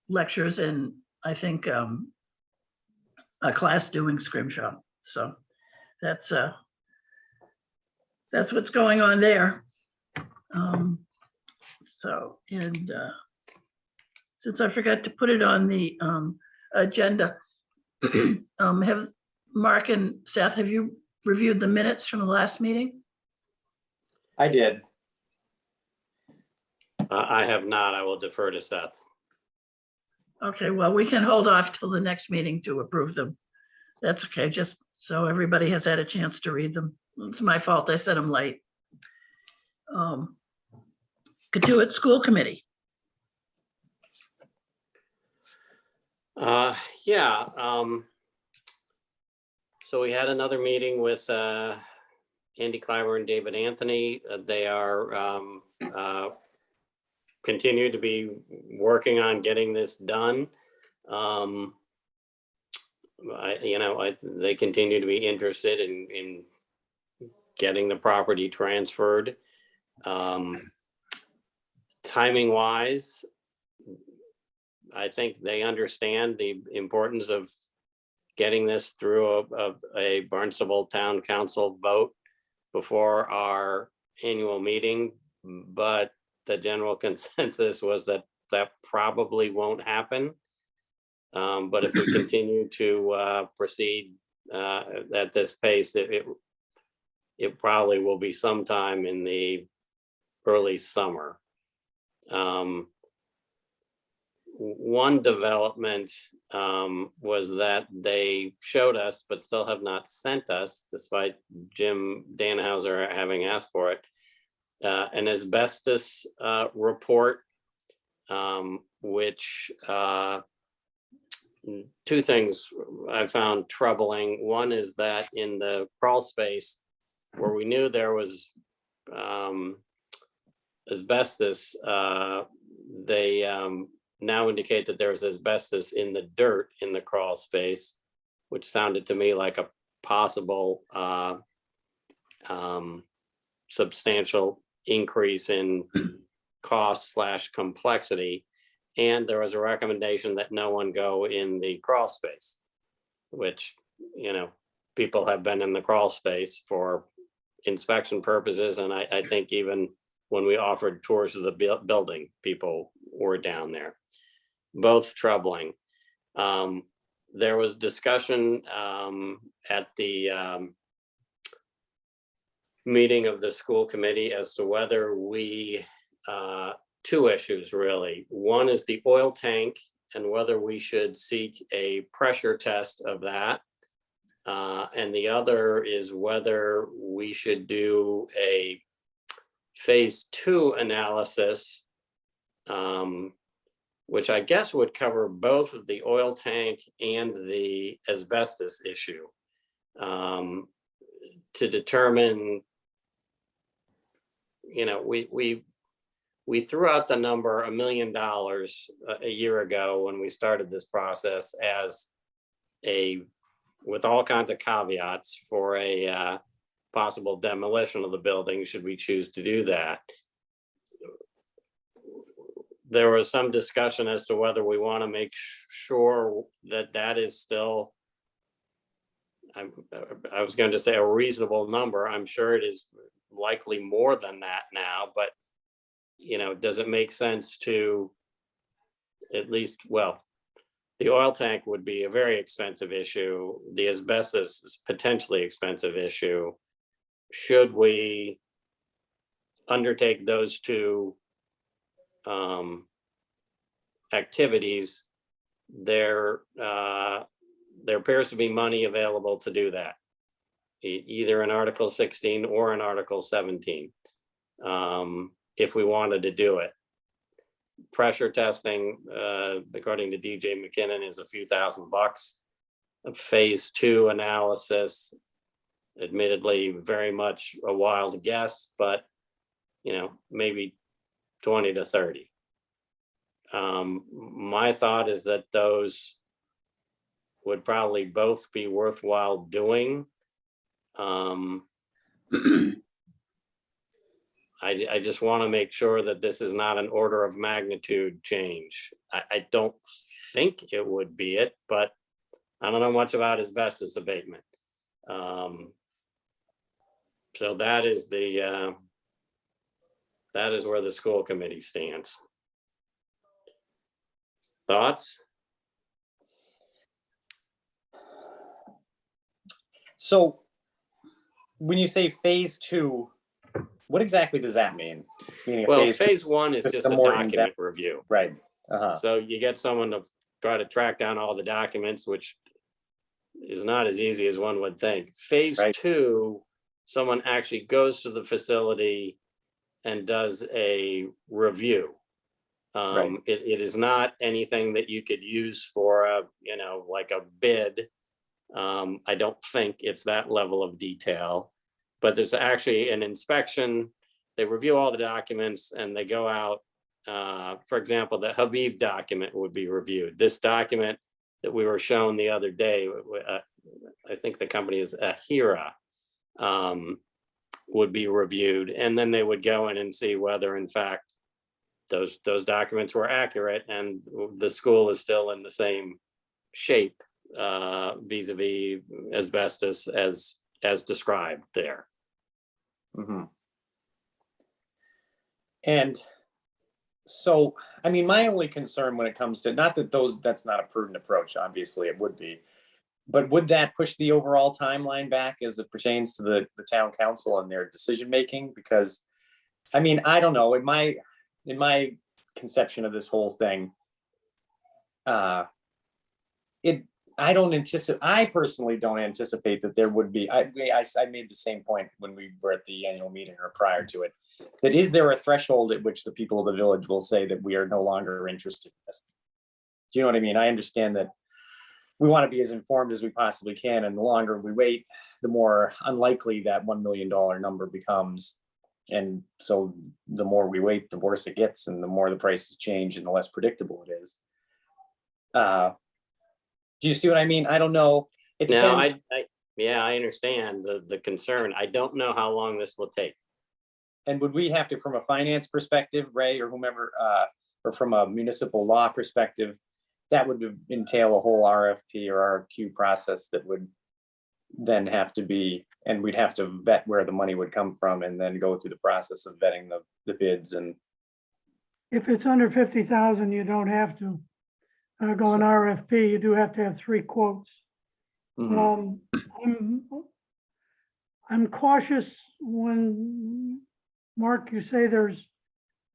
B: lectures and I think a class doing scrimshaw. So that's what's going on there. Since I forgot to put it on the agenda, have Mark and Seth, have you reviewed the minutes from the last meeting?
E: I did.
D: I have not. I will defer to Seth.
B: Okay, well, we can hold off till the next meeting to approve them. That's okay, just so everybody has had a chance to read them. It's my fault, I said them late. Katuitt School Committee.
D: Yeah. So we had another meeting with Andy Clyber and David Anthony. They are continue to be working on getting this done. They continue to be interested in getting the property transferred. Timing wise, I think they understand the importance of getting this through a Barnstable Town Council vote before our annual meeting, but the general consensus was that that probably won't happen. But if we continue to proceed at this pace, it probably will be sometime in the early summer. One development was that they showed us, but still have not sent us, despite Jim Danhauser having asked for it, an asbestos report, which two things I found troubling. One is that in the crawl space where we knew there was asbestos, they now indicate that there's asbestos in the dirt in the crawl space, which sounded to me like a possible substantial increase in cost / complexity. And there was a recommendation that no one go in the crawl space, which, people have been in the crawl space for inspection purposes. And I think even when we offered tours of the building, people were down there. Both troubling. There was discussion at the meeting of the school committee as to whether we, two issues really. One is the oil tank and whether we should seek a pressure test of that. And the other is whether we should do a phase 2 analysis, which I guess would cover both of the oil tank and the asbestos issue, to determine, you know, we threw out the number $1 million a year ago when we started this process as with all kinds of caveats for a possible demolition of the building, should we choose to do that. There was some discussion as to whether we want to make sure that that is still, I was going to say a reasonable number. I'm sure it is likely more than that now, but you know, does it make sense to at least, well, the oil tank would be a very expensive issue. The asbestos is potentially expensive issue. Should we undertake those two activities? There appears to be money available to do that, either in Article 16 or in Article 17, if we wanted to do it. Pressure testing, according to DJ McKinnon, is a few $1,000s. A phase 2 analysis, admittedly, very much a wild guess, but you know, maybe 20 to 30. My thought is that those would probably both be worthwhile doing. I just want to make sure that this is not an order of magnitude change. I don't think it would be it, but I don't know much about asbestos abatement. So that is where the school committee stands. Thoughts?
E: So when you say phase 2, what exactly does that mean? Meaning
D: Well,
E: two-
D: phase 1 is
E: just
D: just
E: a
D: a
E: more
D: document
E: in-depth-
D: review.
E: Right. Uh-huh.
D: So you get someone to try to track down all the documents, which is not as easy as one would think. Phase
E: Right.
D: 2, someone actually goes to the facility and does a review.
E: Right.
D: It is not anything that you could use for a, you know, like a bid. I don't think it's that level of detail, but there's actually an inspection. They review all the documents and they go out. For example, the Habib document would be reviewed. This document that we were shown the other day, I think the company is Ahira, would be reviewed. And then they would go in and see whether in fact those documents were accurate and the school is still in the same shape vis-a-vis asbestos as described there.
E: Mm-hmm. And so, I mean, my only concern when it comes to, not that that's not a prudent approach, obviously it would be, but would that push the overall timeline back as it pertains to the town council and their decision-making? Because, I mean, I don't know, in my conception of this whole thing, I personally don't anticipate that there would be, I made the same point when we were at the annual meeting or prior to it, that is there a threshold at which the people of the village will say that we are no longer interested in this? Do you know what I mean? I understand that we want to be as informed as we possibly can, and the longer we wait, the more unlikely that $1 million number becomes. And so the more we wait, the worse it gets, and the more the prices change and the less predictable it is. Do you see what I mean? I don't know. It depends.
D: Yeah, I understand the concern. I don't know how long this will take.
E: And would we have to, from a finance perspective, Ray or whomever, or from a municipal law perspective, that would entail a whole RFP or RFQ process that would then have to be, and we'd have to vet where the money would come from and then go through the process of vetting the bids. And
C: If it's under 50,000, you don't have to go an RFP. You do have to have 3 quotes.
E: Mhm.
C: I'm cautious when, Mark, you say there's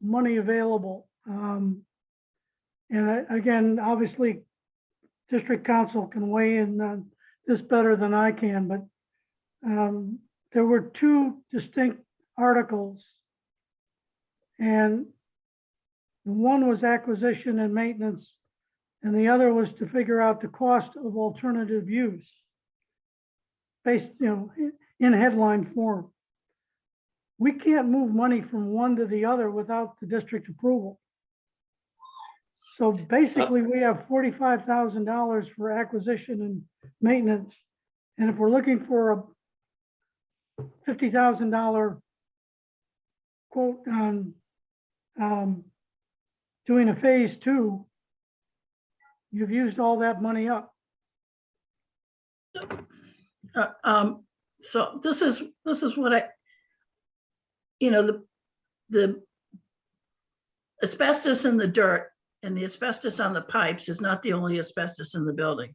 C: money available. Again, obviously, district council can weigh in on this better than I can, but there were two distinct articles. And one was acquisition and maintenance, and the other was to figure out the cost of alternative use based, in headline form. We can't move money from one to the other without the district approval. So basically, we have $45,000 for acquisition and maintenance. And if we're looking for a $50,000 quote on doing a phase 2, you've used all that money up.
B: So this is what I, the asbestos in the dirt and the asbestos on the pipes is not the only asbestos in the building.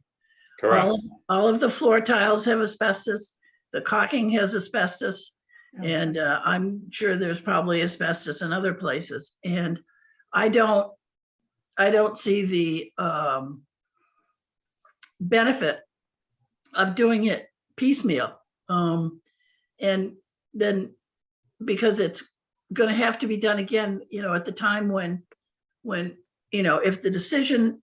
D: Correct.
B: All of the floor tiles have asbestos. The caulking has asbestos. And I'm sure there's probably asbestos in other places. And I don't see the benefit of doing it piecemeal. And then because it's going to have to be done again, at the time when if the decision,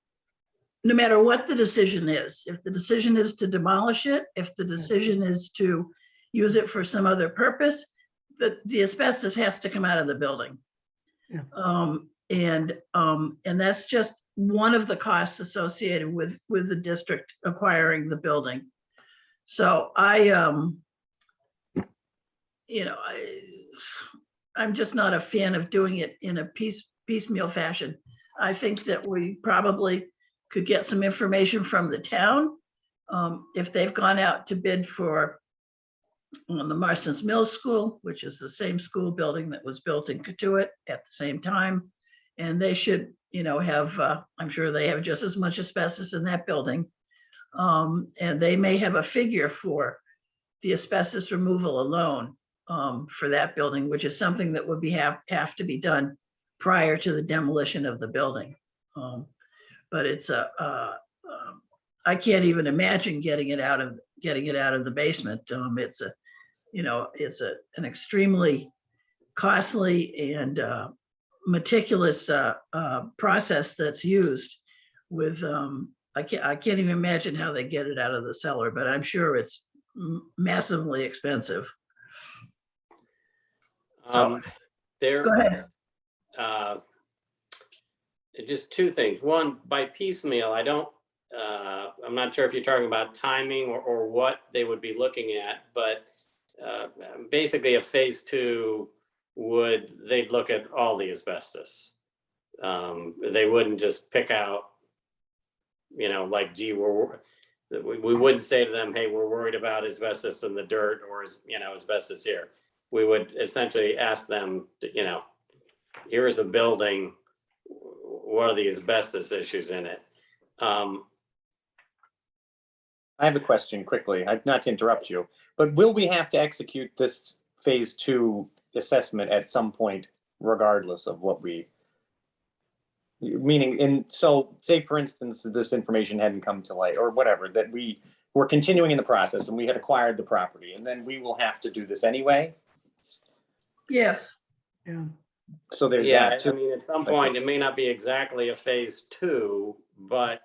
B: no matter what the decision is, if the decision is to demolish it, if the decision is to use it for some other purpose, the asbestos has to come out of the building.
C: Yeah.
B: And that's just one of the costs associated with the district acquiring the building. So I'm just not a fan of doing it in a piecemeal fashion. I think that we probably could get some information from the town. If they've gone out to bid for the Marston's Mills School, which is the same school building that was built in Katuitt at the same time. And they should, have, I'm sure they have just as much asbestos in that building. And they may have a figure for the asbestos removal alone for that building, which is something that would have to be done prior to the demolition of the building. But it's I can't even imagine getting it out of the basement. It's an extremely costly and meticulous process that's used with I can't even imagine how they get it out of the cellar, but I'm sure it's massively expensive. So
D: There,
B: go ahead.
D: Just two things. One, by piecemeal, I'm not sure if you're talking about timing or what they would be looking at, but basically a phase 2 they'd look at all the asbestos. They wouldn't just pick out, like, gee, we wouldn't say to them, hey, we're worried about asbestos in the dirt or, asbestos here. We would essentially ask them, here is a building, what are the asbestos issues in it?
E: I have a question quickly, not to interrupt you, but will we have to execute this phase 2 assessment at some point, regardless of what so say for instance, this information hadn't come to light or whatever, that we were continuing in the process and we had acquired the property, and then we will have to do this anyway?
B: Yes.
C: Yeah.
E: So there's
D: Yeah,
E: that too.
D: I mean, at some point, it may not be exactly a phase 2, but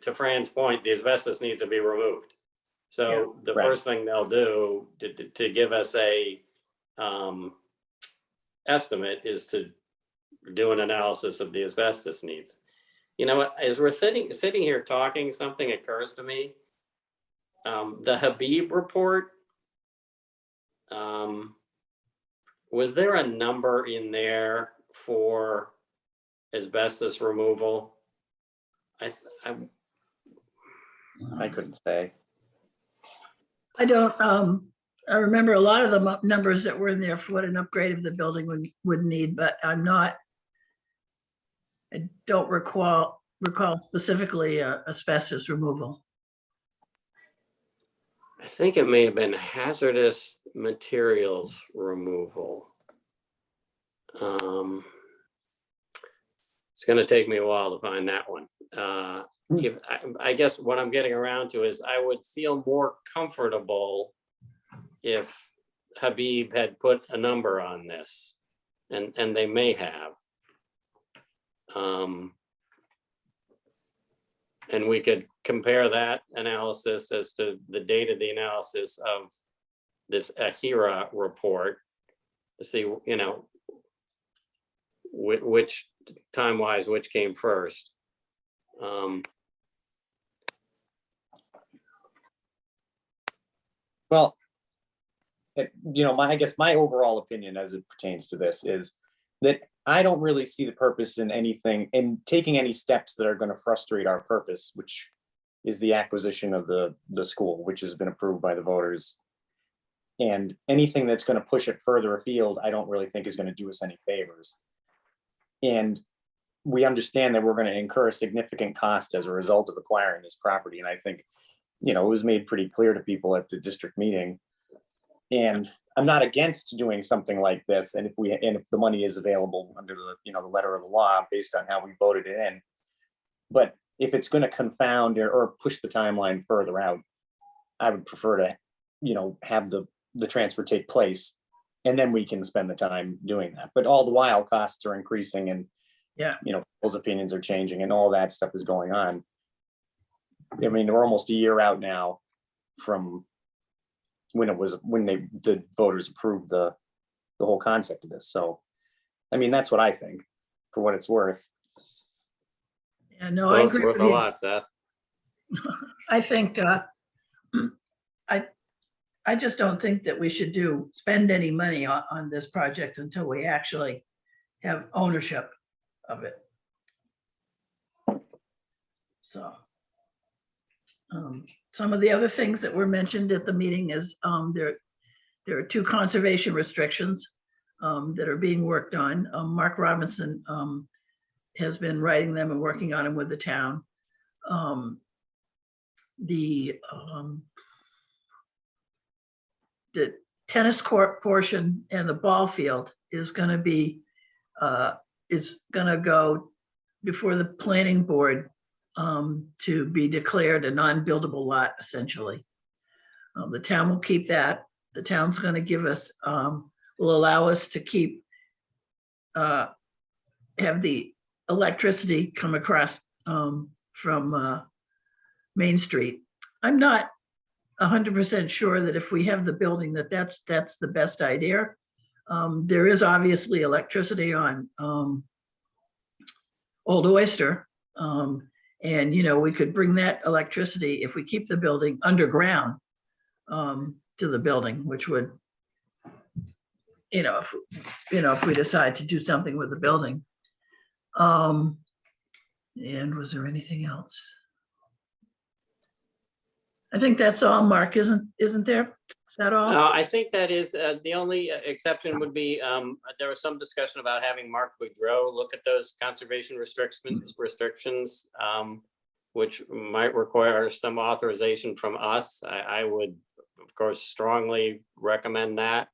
D: to Fran's point, the asbestos needs to be removed. So the
E: right.
D: first thing they'll do to give us a estimate is to do an analysis of the asbestos needs. You know what, as we're sitting here talking, something occurs to me. The Habib report, was there a number in there for asbestos removal?
E: I couldn't say.
B: I don't, I remember a lot of the numbers that were in there for what an upgrade of the building would need, but I don't recall specifically asbestos removal.
D: I think it may have been hazardous materials removal. It's gonna take me a while to find that one. I guess what I'm getting around to is I would feel more comfortable if Habib had put a number on this, and they may have. And we could compare that analysis as to the date of the analysis of this AHIRA report to see, you know, which time-wise, which came first.
E: Well, you know, I guess my overall opinion as it pertains to this is that I don't really see the purpose in anything, in taking any steps that are going to frustrate our purpose, which is the acquisition of the school, which has been approved by the voters. And anything that's going to push it further afield, I don't really think is going to do us any favors. And we understand that we're going to incur a significant cost as a result of acquiring this property. And I think, you know, it was made pretty clear to people at the district meeting. And I'm not against doing something like this. And if the money is available under the, you know, the letter of the law based on how we voted it in. But if it's going to confound or push the timeline further out, I would prefer to, you know, have the transfer take place, and then we can spend the time doing that. But all the while costs are increasing, and
B: Yeah.
E: you know, people's opinions are changing, and all that stuff is going on. I mean, we're almost a year out now from when the voters approved the whole concept of this. So, I mean, that's what I think, for what it's worth.
B: Yeah, no, I
D: Well, it's
B: agree
D: worth
B: with
D: a
B: you.
D: lot, Seth.
B: I think, I just don't think that we should spend any money on this project until we actually have ownership of it. So. Some of the other things that were mentioned at the meeting is there are 2 conservation restrictions that are being worked on. Mark Robinson has been writing them and working on them with the town. The tennis court portion and the ball field is going to go before the planning board to be declared a non-buildable lot, essentially. The town will keep that. The town's going to give us, will allow us to keep, have the electricity come across from Main Street. I'm not 100% sure that if we have the building, that's the best idea. There is obviously electricity on Old Oyster. And, you know, we could bring that electricity, if we keep the building underground, to the building, which would, if we decide to do something with the building. And was there anything else? I think that's all, Mark, isn't there? Is that all?
D: I think that is, the only exception would be, there was some discussion about having Mark Boudreau look at those conservation restrictions, which might require some authorization from us. I would, of course, strongly recommend that.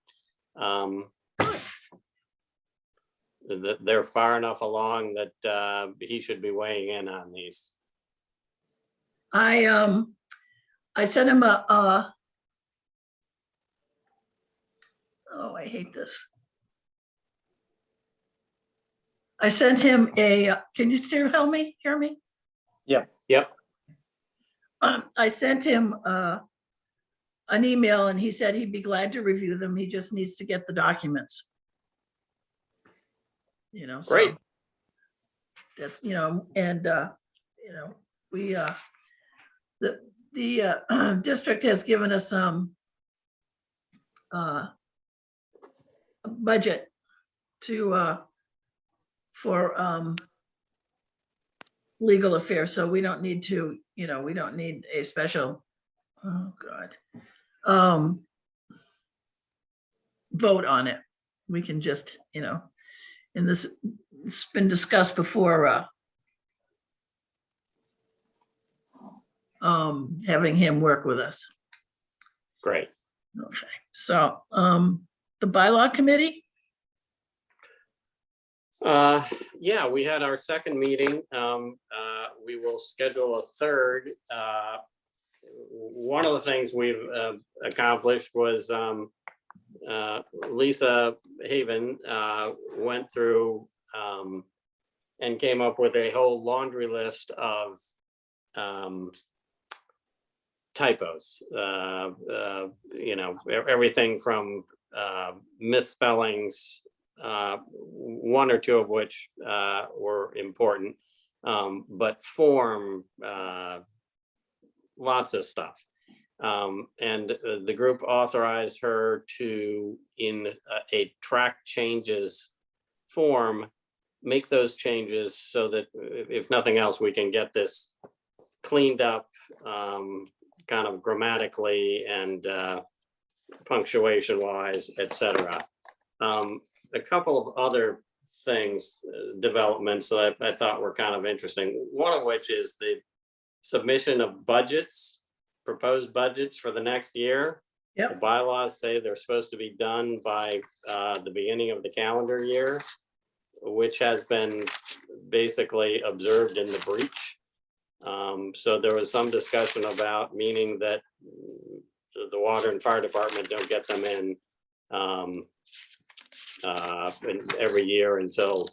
D: They're far enough along that he should be weighing in on these.
B: I sent him oh, I hate this. I sent him can you still hear me?
D: Yep.
B: I sent him an email, and he said he'd be glad to review them. He just needs to get the documents. So
D: Great.
B: that's, and, we, the district has given us a budget for legal affairs, so we don't need to, we don't need a special, oh God, vote on it. We can just, and this, it's been discussed before, having him work with us.
D: Great.
B: Okay, so, the bylaw committee,
D: Yeah, we had our second meeting. We will schedule a third. One of the things we've accomplished was Lisa Haven went through and came up with a whole laundry list of typos. Everything from misspellings, one or two of which were important, but form, lots of stuff. And the group authorized her to, in a track changes form, make those changes so that if nothing else, we can get this cleaned up, kind of grammatically and punctuation wise, etc. A couple of other things, developments that I thought were kind of interesting. One of which is the submission of budgets, proposed budgets for the next year.
B: Yep.
D: The bylaws say they're supposed to be done by the beginning of the calendar year, which has been basically observed in the breach. So there was some discussion about, meaning that the water and fire department don't get them in every year until,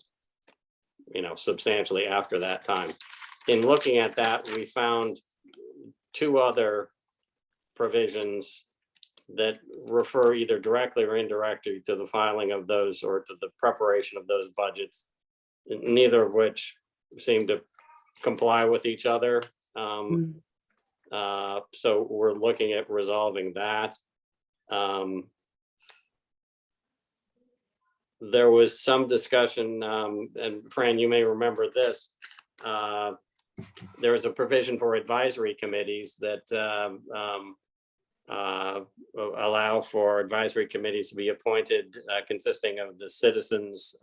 D: substantially after that time. In looking at that, we found two other provisions that refer either directly or indirectly to the filing of those or to the preparation of those budgets, neither of which seem to comply with each other. So we're looking at resolving that. There was some discussion, and Fran, you may remember this. There was a provision for advisory committees that allow for advisory committees to be appointed, consisting of the citizens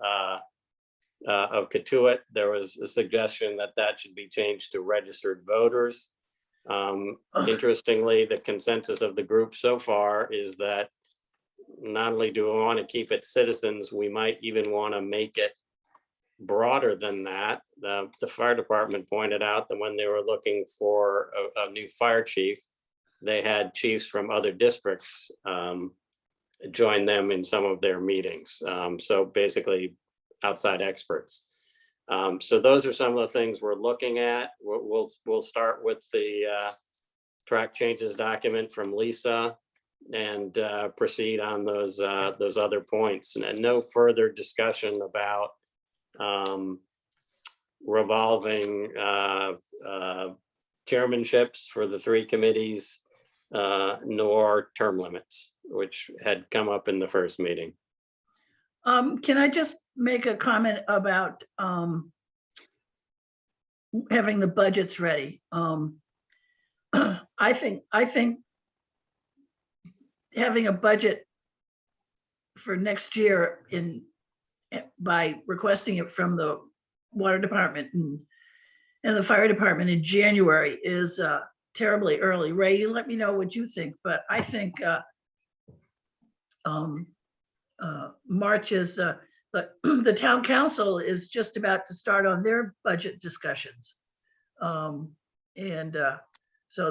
D: of Katuitt. There was a suggestion that that should be changed to registered voters. Interestingly, the consensus of the group so far is that not only do we want to keep it citizens, we might even want to make it broader than that. The fire department pointed out that when they were looking for a new fire chief, they had chiefs from other districts join them in some of their meetings. So basically outside experts. So those are some of the things we're looking at. We'll start with the track changes document from Lisa and proceed on those other points, and no further discussion about revolving chairmanships for the three committees, nor term limits, which had come up in the first meeting.
B: can I just make a comment about having the budgets ready? I think having a budget for next year by requesting it from the water department and the fire department in January is terribly early. Ray, you let me know what you think, but I think March is the town council is just about to start on their budget discussions. So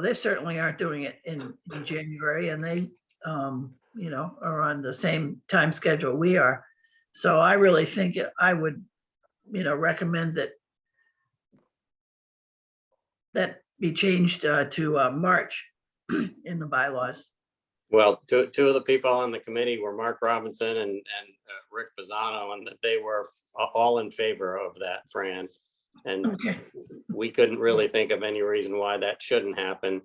B: they certainly aren't doing it in January, and they are on the same time schedule we are. So I really think I would, recommend that be changed to March in the bylaws.
D: Well, two of the people on the committee were Mark Robinson and Rick Pisano, and they were all in favor of that, Fran. And
B: Okay.
D: we couldn't really think of any reason why that shouldn't happen.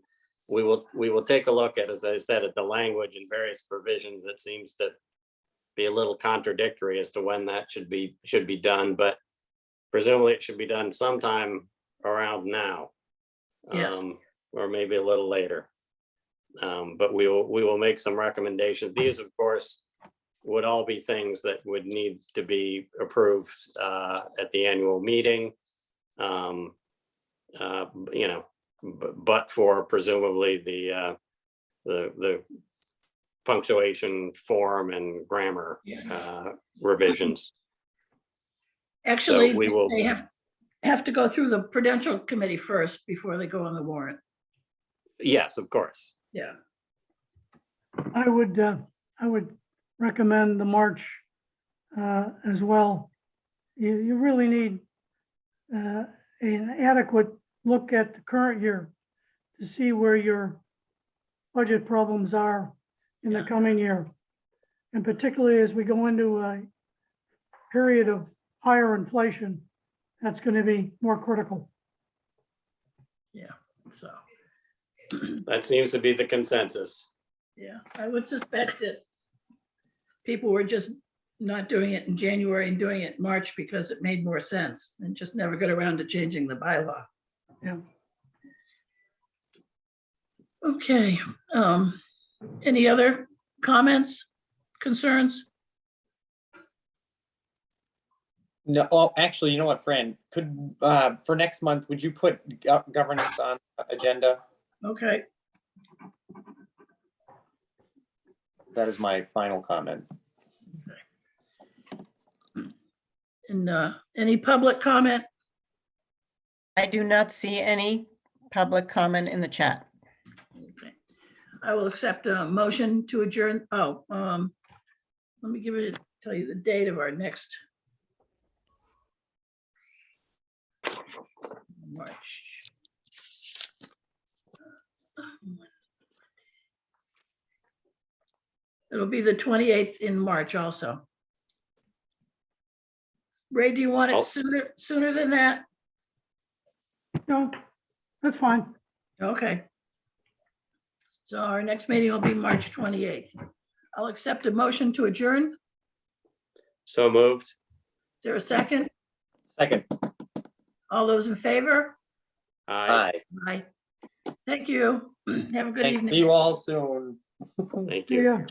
D: We will take a look at, as I said, at the language and various provisions. It seems to be a little contradictory as to when that should be done, but presumably it should be done sometime around now.
B: Yes.
D: Or maybe a little later. But we will make some recommendations. These, of course, would all be things that would need to be approved at the annual meeting. But for presumably the punctuation, form, and grammar
B: Yeah.
D: revisions.
B: Actually,
D: we will-
B: they have to go through the Prudential Committee first before they go on the warrant.
D: Yes, of course.
B: Yeah.
C: I would recommend the March as well. You really need an adequate look at the current year to see where your budget problems are in the
B: Yeah.
C: coming year. And particularly as we go into a period of higher inflation, that's going to be more critical.
B: So,
D: That seems to be the consensus.
B: yeah, I would suspect that people were just not doing it in January and doing it in March because it made more sense and just never got around to changing the bylaw.
C: Yeah.
B: Okay, any other comments, concerns?
E: No, well, actually, you know what, Fran, could, for next month, would you put governance on agenda?
B: Okay,
E: That is my final comment.
B: and any public comment?
A: I do not see any public comment in the chat.
B: Okay. I will accept a motion to adjourn. Oh, let me tell you the date of our next March. It'll be the 28th in March also. Ray, do you want
D: Oh.
B: it sooner than that?
C: No, that's fine.
B: Okay. So our next meeting will be March 28th. I'll accept a motion to adjourn. Is
D: So moved.
B: there a second?
E: Second,
B: All those in favor?
D: Aye.
E: aye.
B: Aye. Thank you. Have a good
E: Thanks, see
B: evening.
E: you all soon.
D: Thank
C: See
D: you.
C: ya.